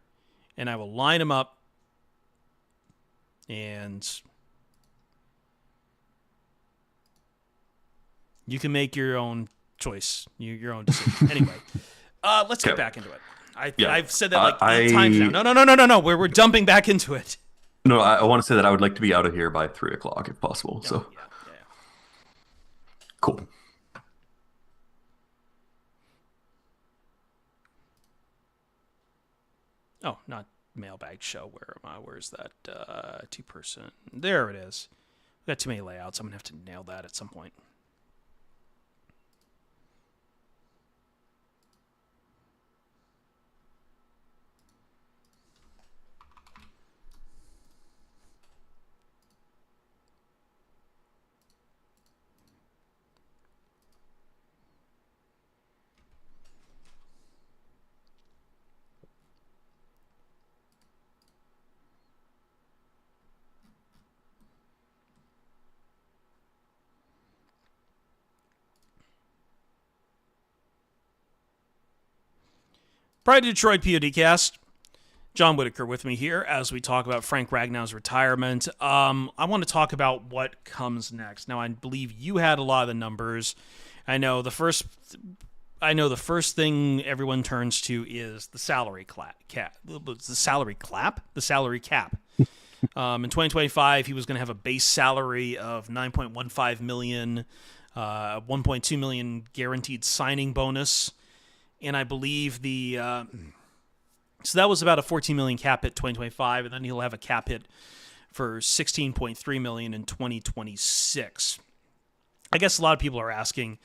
and I will line them up, and you can make your own choice, your own decision. Anyway, let's get back into it. I've said that like 8 times now. No. We're jumping back into it. No, I want to say that I would like to be out of here by 3 o'clock if possible. So, yeah. Cool. Oh, not mailbag show. Where am I? Where's that 2-person? There it is. We got too many layouts. I'm gonna have to nail that at some point. Pride of Detroit PODcast. John Whitaker with me here as we talk about Frank Ragnow's retirement. I want to talk about what comes next. Now, I believe you had a lot of the numbers. I know the first thing everyone turns to is the salary cap. The salary cap. In 2025, he was going to have a base salary of $9.15 million, $1.2 million guaranteed signing bonus. And I believe so that was about a $14 million cap hit 2025, and then he'll have a cap hit for $16.3 million in 2026. I guess a lot of people are asking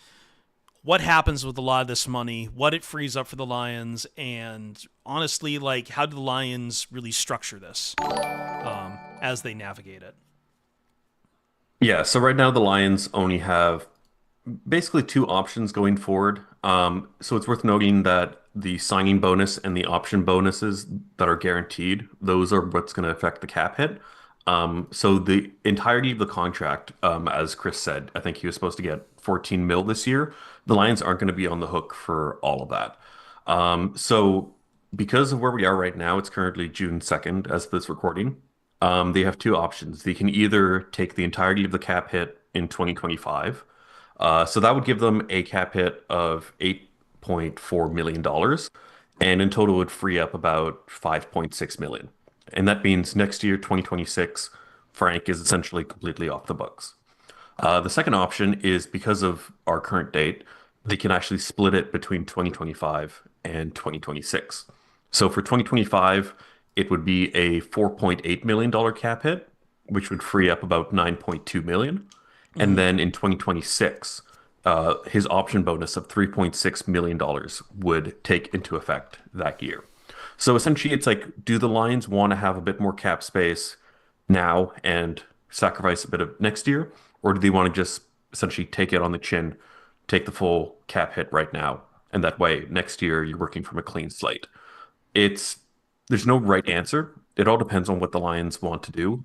what happens with a lot of this money, what it frees up for the Lions, and honestly, like, how do the Lions really structure this as they navigate it? Yeah, so right now the Lions only have basically 2 options going forward. So it's worth noting that the signing bonus and the option bonuses that are guaranteed, those are what's going to affect the cap hit. So the entirety of the contract, as Chris said, I think he was supposed to get 14 mil this year. The Lions aren't going to be on the hook for all of that. So because of where we are right now, it's currently June 2nd as of this recording. They have 2 options. They can either take the entirety of the cap hit in 2025. So that would give them a cap hit of $8.4 million, and in total would free up about $5.6 million. And that means next year, 2026, Frank is essentially completely off the books. The second option is because of our current date, they can actually split it between 2025 and 2026. So for 2025, it would be a $4.8 million cap hit, which would free up about $9.2 million. And then in 2026, his option bonus of $3.6 million would take into effect that year. So essentially, it's like, do the Lions want to have a bit more cap space now and sacrifice a bit of next year? Or do they want to just essentially take it on the chin, take the full cap hit right now? And that way, next year, you're working from a clean slate. There's no right answer. It all depends on what the Lions want to do.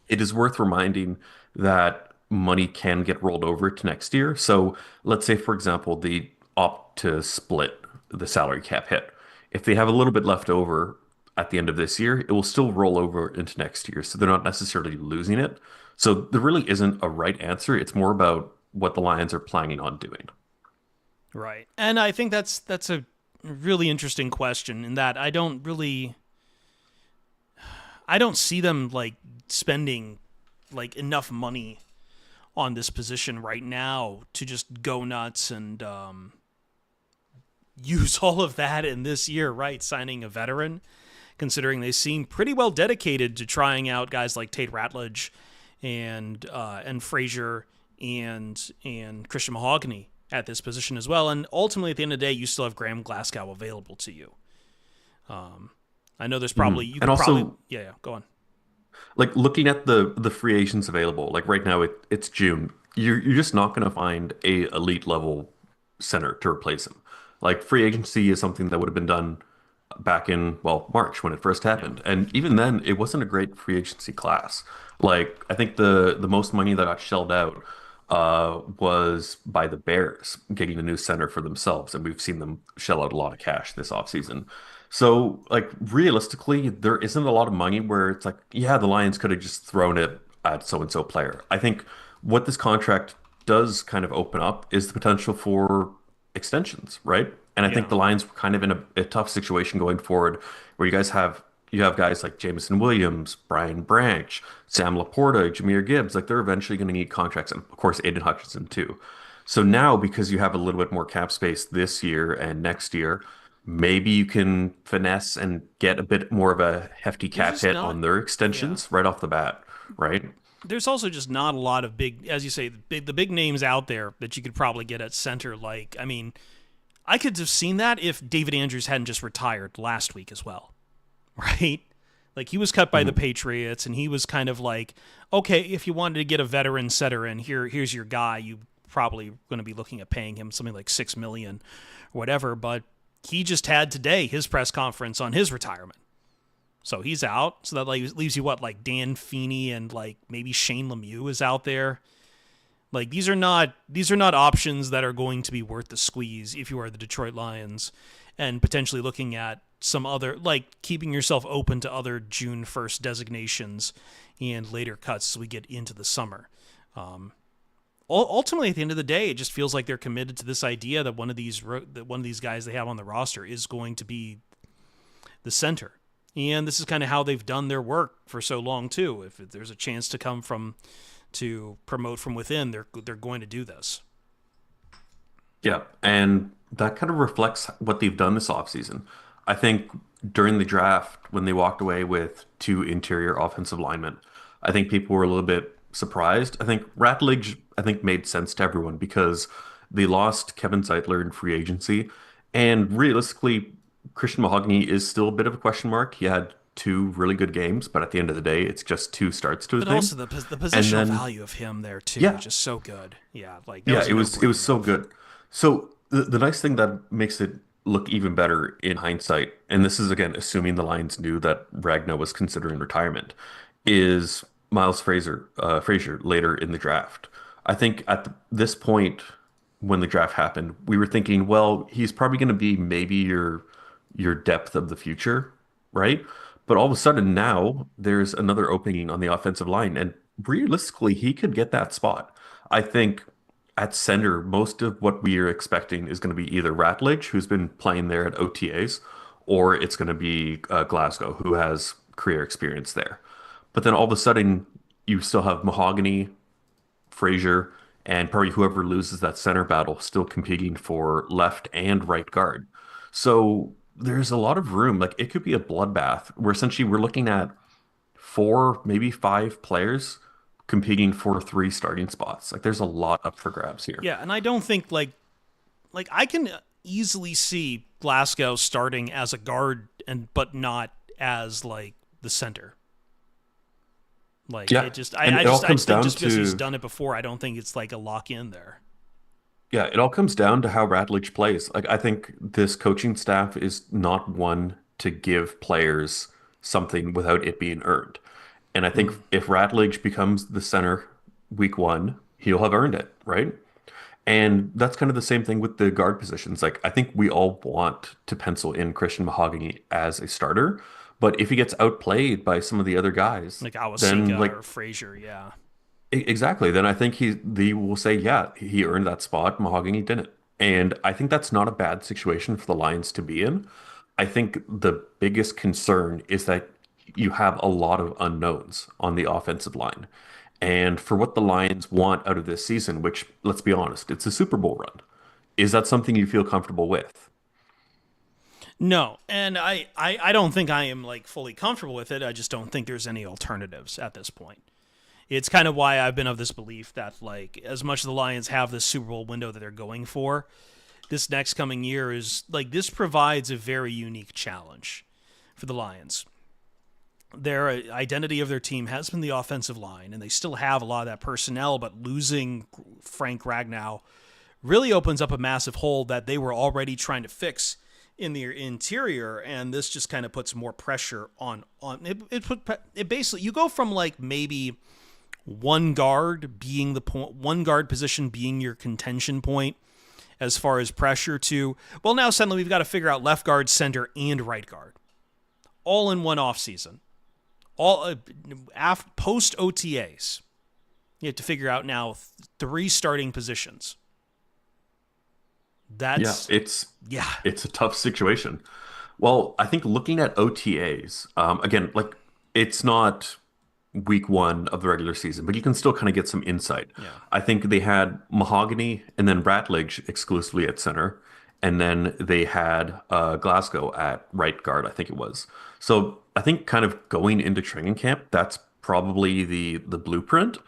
It is worth reminding that money can get rolled over to next year. So let's say, for example, they opt to split the salary cap hit. If they have a little bit left over at the end of this year, it will still roll over into next year. So they're not necessarily losing it. So there really isn't a right answer. It's more about what the Lions are planning on doing. Right. And I think that's a really interesting question in that I don't really I don't see them like spending like enough money on this position right now to just go nuts and use all of that in this year, right? Signing a veteran, considering they seem pretty well dedicated to trying out guys like Tate Ratledge and Frazier and Christian Mahogany at this position as well. And ultimately, at the end of the day, you still have Graham Glasgow available to you. I know there's probably you And could probably also, yeah, go on. like looking at the free agents available, like right now it's June. You're just not going to find a elite level center to replace him. Like free agency is something that would have been done back in, well, March when it first Yeah, happened. And even then, it wasn't a great free agency class. Like I think the most money that got shelled out was by the Bears getting a new center for themselves, and we've seen them shell out a lot of cash this offseason. So, like realistically, there isn't a lot of money where it's like, yeah, the Lions could have just thrown it at so and so player. I think what this contract does kind of open up is the potential for extensions, right? And I think yeah. the Lions were kind of in a tough situation going forward, where you have guys like Jameson Williams, Brian Branch, Sam Laporta, Jameer Gibbs, like they're eventually going to need contracts, and of course Aiden Hutchinson too. So now, because you have a little bit more cap space this year and next year, maybe you can finesse and get a bit more of a hefty There's cap just hit not on their yeah. extensions right off the bat, right? There's also just not a lot of big, as you say, the big names out there that you could probably get at center. Like, I mean, I could have seen that if David Andrews hadn't just retired last week as well, right? Like he was cut by the Mhm. Patriots, and he was kind of like, okay, if you wanted to get a veteran setter in, here's your guy. You probably going to be looking at paying him something like 6 million or whatever. But he just had today his press conference on his retirement. So he's out. So that like leaves you what, like Dan Feeney and like maybe Shane Lemieux is out there. Like these are not options that are going to be worth the squeeze if you are the Detroit Lions, and potentially looking at some other, like keeping yourself open to other June 1st designations and later cuts as we get into the summer. Um, Ultimately, at the end of the day, it just feels like they're committed to this idea that one of these guys they have on the roster is going to be the center. And this is kind of how they've done their work for so long too. If there's a chance to promote from within, they're going to do this. Yeah, and that kind of reflects what they've done this offseason. I think during the draft, when they walked away with two interior offensive linemen, I think people were a little bit surprised. I think Ratledge, I think, made sense to everyone because they lost Kevin Zeitler in free agency. And realistically, Christian Mahogany is still a bit of a question mark. He had two really good games, but at the end of the day, it's just two starts to his But also name. the And positional then, value of him there too, yeah, just so good. Yeah, like that yeah, was a no it was brainer so move. good. So the nice thing that makes it look even better in hindsight, and this is again assuming the Lions knew that Ragnow was considering retirement, is Miles Frazier later in the draft. I think at this point when the draft happened, we were thinking, well, he's probably going to be maybe your depth of the future, right? But all of a sudden now there's another opening on the offensive line, and realistically, he could get that spot. I think at center, most of what we are expecting is going to be either Ratledge, who's been playing there at OTAs, or it's going to be Glasgow, who has career experience there. But then all of a sudden, you still have Mahogany, Frazier, and probably whoever loses that center battle still competing for left and right guard. So there's a lot of room. Like it could be a bloodbath where essentially we're looking at four, maybe five players competing for three starting spots. Like there's a lot up for grabs here. Yeah, and I don't think like I can easily see Glasgow starting as a guard and but not as like the center. Like Yeah. it just And it all I comes just think down just because he's to, done it before, I don't think it's like a lock in there. yeah, it all comes down to how Ratledge plays. Like I think this coaching staff is not one to give players something without it being earned. And I think Mm. if Ratledge becomes the center week one, he'll have earned it, right? And that's kind of the same thing with the guard positions. Like, I think we all want to pencil in Christian Mahogany as a starter, but if he gets outplayed by some of the other guys, Like then Awasika like or Frazier, yeah. exactly, then I think they will say, yeah, he earned that spot. Mahogany didn't. And I think that's not a bad situation for the Lions to be in. I think the biggest concern is that you have a lot of unknowns on the offensive line. And for what the Lions want out of this season, which, let's be honest, it's a Super Bowl run, is that something you feel comfortable with? No, and I don't think I am like fully comfortable with it. I just don't think there's any alternatives at this point. It's kind of why I've been of this belief that like as much as the Lions have this Super Bowl window that they're going for, this next coming year is like this provides a very unique challenge for the Lions. Their identity of their team has been the offensive line, and they still have a lot of that personnel, but losing Frank Ragnow really opens up a massive hole that they were already trying to fix in the interior, and this just kind of puts more pressure on it. It basically you go from like maybe one guard being the point, one guard position being your contention point as far as pressure to well now suddenly we've got to figure out left guard, center, and right guard all in one off season, all post OTAs. You have to figure out now three starting positions. Yeah, That's yeah. it's a tough situation. Well, I think looking at OTAs, again, like it's not week one of the regular season, but you can still kind of get some insight. Yeah. I think they had Mahogany and then Ratledge exclusively at center, and then they had Glasgow at right guard, I think it was. So I think kind of going into training camp, that's probably the blueprint.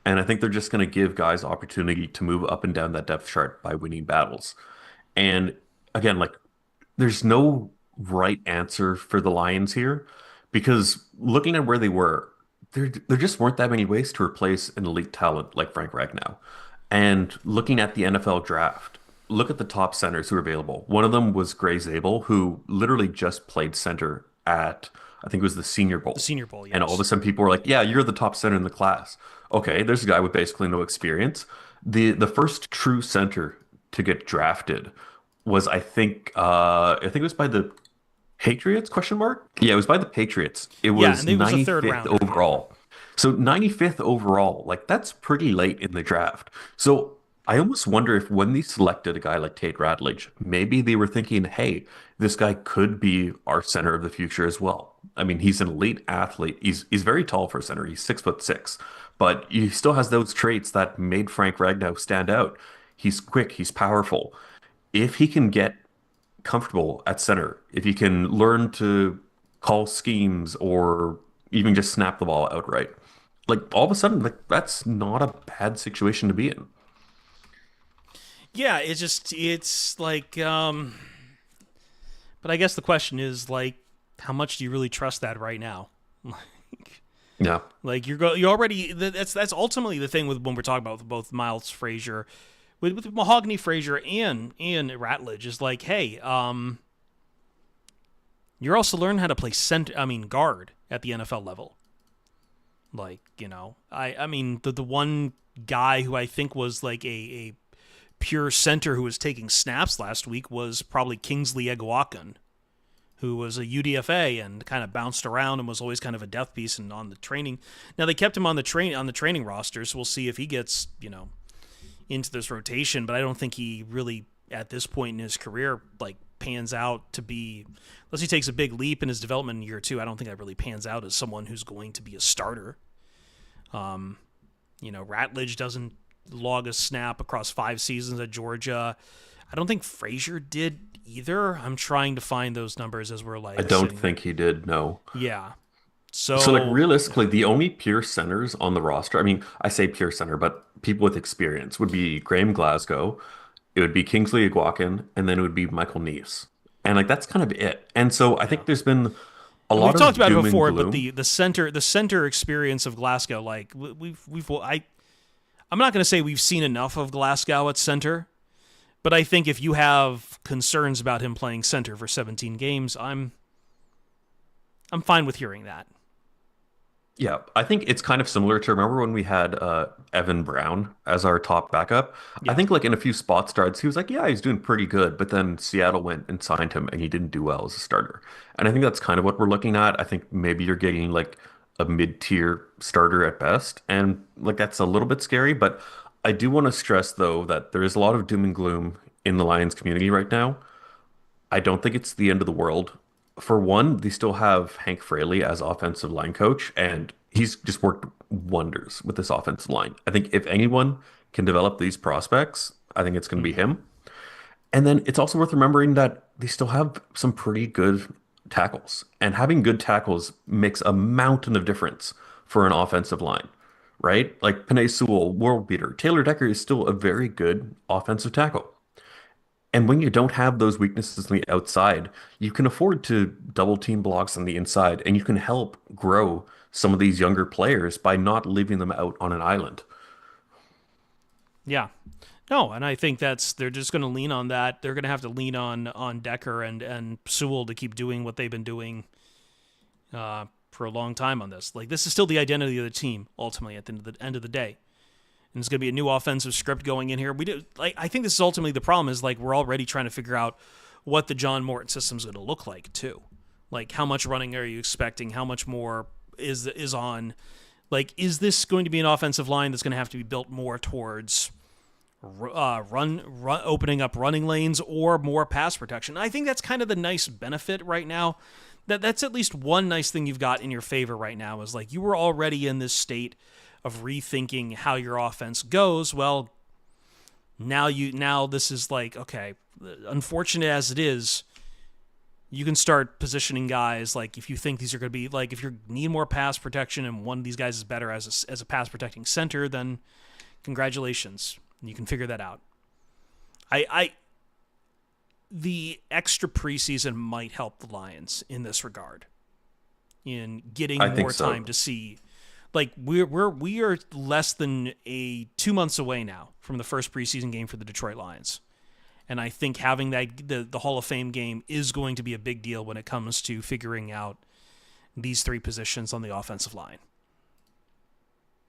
And I think they're just going to give guys opportunity to move up and down that depth chart by winning battles. And again, like there's no right answer for the Lions here because looking at where they were, there just weren't that many ways to replace an elite talent like Frank Ragnow. And looking at the NFL draft, look at the top centers who are available. One of them was Gray Zabel, who literally just played center at, I think it was the Senior The Bowl. Senior Bowl, And all of yes. a sudden people were like, yeah, you're the top center in the class. Okay, there's a guy with basically no experience. The first true center to get drafted was I think it was by the Patriots question mark? Yeah, it was by the Patriots. It Yeah, was and it was a third 95th rounder. overall. So 95th overall, like that's pretty late in the draft. So I almost wonder if when they selected a guy like Tate Ratledge, maybe they were thinking, hey, this guy could be our center of the future as well. I mean, he's an elite athlete. He's very tall for a center. He's 6'6", but he still has those traits that made Frank Ragnow stand out. He's quick, he's powerful. If he can get comfortable at center, if he can learn to call schemes or even just snap the ball outright, like all of a sudden, like that's not a bad situation to be in. Yeah, it's like but I guess the question is like how much do you really trust that right now? Yeah. Like you already that's ultimately the thing with when we're talking about with both Miles Frazier with Mahogany Frazier and Ratledge is like, hey, you're also learning how to play center. I mean, guard at the NFL level. Like I mean the one guy who I think was like a pure center who was taking snaps last week was probably Kingsley Eguakun, who was a UDFA and kind of bounced around and was always kind of a death piece and on the training. Now they kept him on the training roster, so we'll see if he gets into this rotation. But I don't think he really at this point in his career like pans out to be unless he takes a big leap in his development in year two. I don't think that really pans out as someone who's going to be a starter. Ratledge doesn't log a snap across 5 seasons at Georgia. I don't think Frazier did either. I'm trying to find those numbers as we're I like don't sitting here. think he did, no. Yeah. So like So realistically, the only pure centers on the roster, I mean, I say pure center, but people with experience would be Graham Glasgow, it would be Kingsley Eguakun, and then it would be Michael Neese. And like that's kind of it. And so I yeah. think there's been a And we've lot talked of about it doom and before, but gloom. the center experience of Glasgow, like I'm not going to say we've seen enough of Glasgow at center, but I think if you have concerns about him playing center for 17 games, I'm fine with hearing that. Yeah, I think it's kind of similar to remember when we had Evan Brown as our top backup. I Yeah. think like in a few spot starts, he was like, yeah, he's doing pretty good. But then Seattle went and signed him and he didn't do well as a starter. And I think that's kind of what we're looking at. I think maybe you're getting like a mid-tier starter at best. And like that's a little bit scary. But I do want to stress though that there is a lot of doom and gloom in the Lions community right now. I don't think it's the end of the world for one, they still have Hank Fraley as offensive line coach, and he's just worked wonders with this offensive line. I think if anyone can develop these prospects, I think it's going to be Mhm. him. And then it's also worth remembering that they still have some pretty good tackles. And having good tackles makes a mountain of difference for an offensive line, right? Like Penei Sewell, world beater. Taylor Decker is still a very good offensive tackle. And when you don't have those weaknesses on the outside, you can afford to double team blocks on the inside, and you can help grow some of these younger players by not leaving them out on an island. Yeah. No, and I think they're just going to lean on that. They're going to have to lean on Decker and Sewell to keep doing what they've been doing for a long time on this. Like this is still the identity of the team ultimately at the end of the day. And it's going to be a new offensive script going in here. I think this is ultimately the problem is like we're already trying to figure out what the John Morton system is going to look like too. Like how much running are you expecting? How much more is on? Like is this going to be an offensive line that's going to have to be built more towards run opening up running lanes or more pass protection? I think that's kind of the nice benefit right now. That's at least one nice thing you've got in your favor right now is like you were already in this state of rethinking how your offense goes. Well, now this is like, okay, unfortunate as it is, you can start positioning guys like if you think these are going to be like if you need more pass protection and one of these guys is better as a pass protecting center, then congratulations, you can figure that out. I the extra preseason might help the Lions in this regard in getting I think more so. time to see. Like we are less than 2 months away now from the first preseason game for the Detroit Lions, and I think having the Hall of Fame game is going to be a big deal when it comes to figuring out these three positions on the offensive line.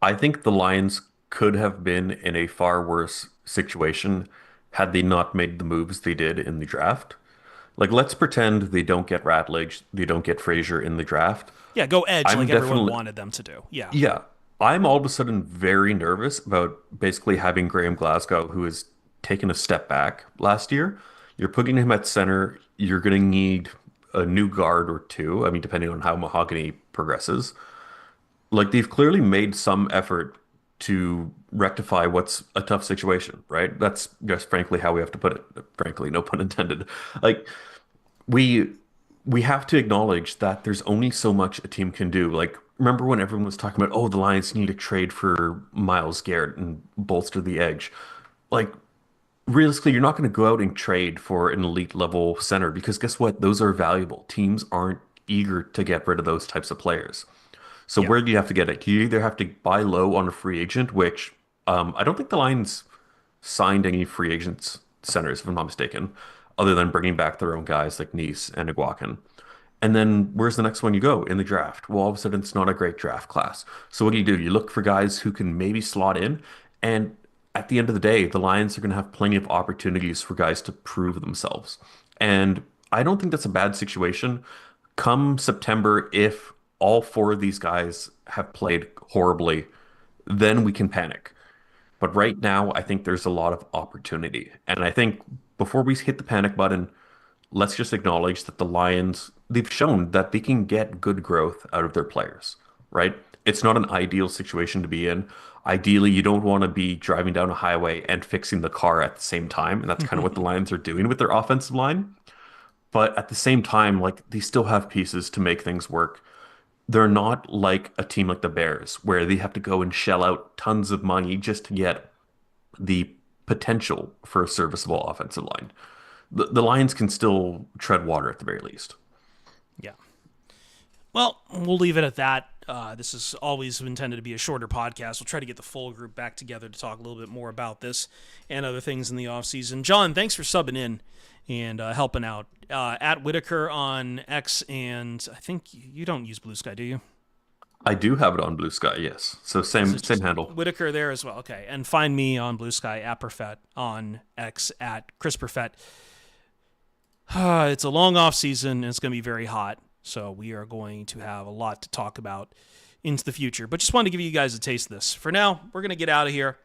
I think the Lions could have been in a far worse situation had they not made the moves they did in the draft. Like, let's pretend they don't get Ratledge, they don't get Frazier in the draft. Yeah, go edge I'm like everyone definitely, wanted them to do. Yeah, yeah, I'm all of a sudden very nervous about basically having Graham Glasgow, who has taken a step back last year. You're putting him at center. You're going to need a new guard or two. I mean, depending on how Mahogany progresses. Like they've clearly made some effort to rectify what's a tough situation, right? That's just frankly how we have to put it. Frankly, no pun intended. Like we we have to acknowledge that there's only so much a team can do. Like remember when everyone was talking about, oh, the Lions need to trade for Miles Garrett and bolster the edge. Like realistically, you're not going to go out and trade for an elite level center because guess what? Those are valuable. Teams aren't eager to get rid of those types of players. So yeah, where do you have to get it? You either have to buy low on a free agent, which I don't think the Lions signed any free agents centers, if I'm not mistaken, other than bringing back their own guys like Nice and Iguacan. And then where's the next one you go in the draft? Well, all of a sudden it's not a great draft class. So what do? You look for guys who can maybe slot in. And at the end of the day, the Lions are going to have plenty of opportunities for guys to prove themselves. And I don't think that's a bad situation. Come September, if all four of these guys have played horribly, then we can panic. But right now, I think there's a lot of opportunity. And I think before we hit the panic button, let's just acknowledge that the Lions, they've shown that they can get good growth out of their players, right? It's not an ideal situation to be in. Ideally, you don't want to be driving down a highway and fixing the car at the same time. And that's kind of what the Lions are doing with their offensive line. But at the same time, like they still have pieces to make things work. They're not like a team like the Bears, where they have to go and shell out tons of money just to get the potential for a serviceable offensive line. The Lions can still tread water at the very least. yeah. Well, we'll leave it at that. This is always intended to be a shorter podcast. We'll try to get the full group back together to talk a little bit more about this and other things in the offseason. John, thanks for subbing in and helping out. At Whitaker on X, and I think you don't use Blue Sky, do you? I do have it on Blue Sky, yes. So Is same it same just handle. Whitaker there as well? Okay. And find me on Blue Sky at Perfett, on X at Chris Perfett. It's a long off season and it's going to be very hot. So we are going to have a lot to talk about into the future. But just wanted to give you guys a taste of this. For now, we're going to get out of here.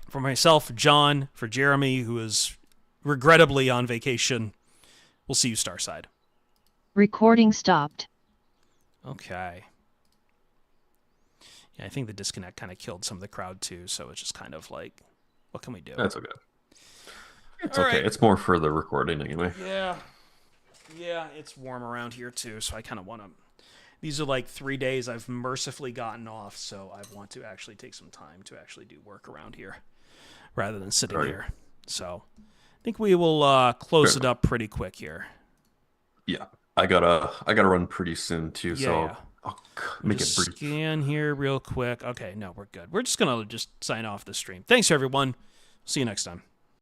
For myself, John, for Jeremy, who is regrettably on vacation, we'll see you Starside. Recording stopped. Okay. Yeah, I think the disconnect kind of killed some of the crowd too, so it's just kind of like, what can we do? That's okay. It's All okay. right. It's more for the recording anyway. Yeah. Yeah, it's warm around here too, so I kind of want to. These are like 3 days I've mercifully gotten off, so I want to actually take some time to actually do work around here rather than sitting Right. here. So I think we will close Fair it enough. up pretty quick here. Yeah. I gotta run pretty soon too, Yeah, so yeah. I'll Let me make it just brief. scan here real quick. Okay, no, we're good. We're just going to just sign off the stream. Thanks, everyone. See you next time.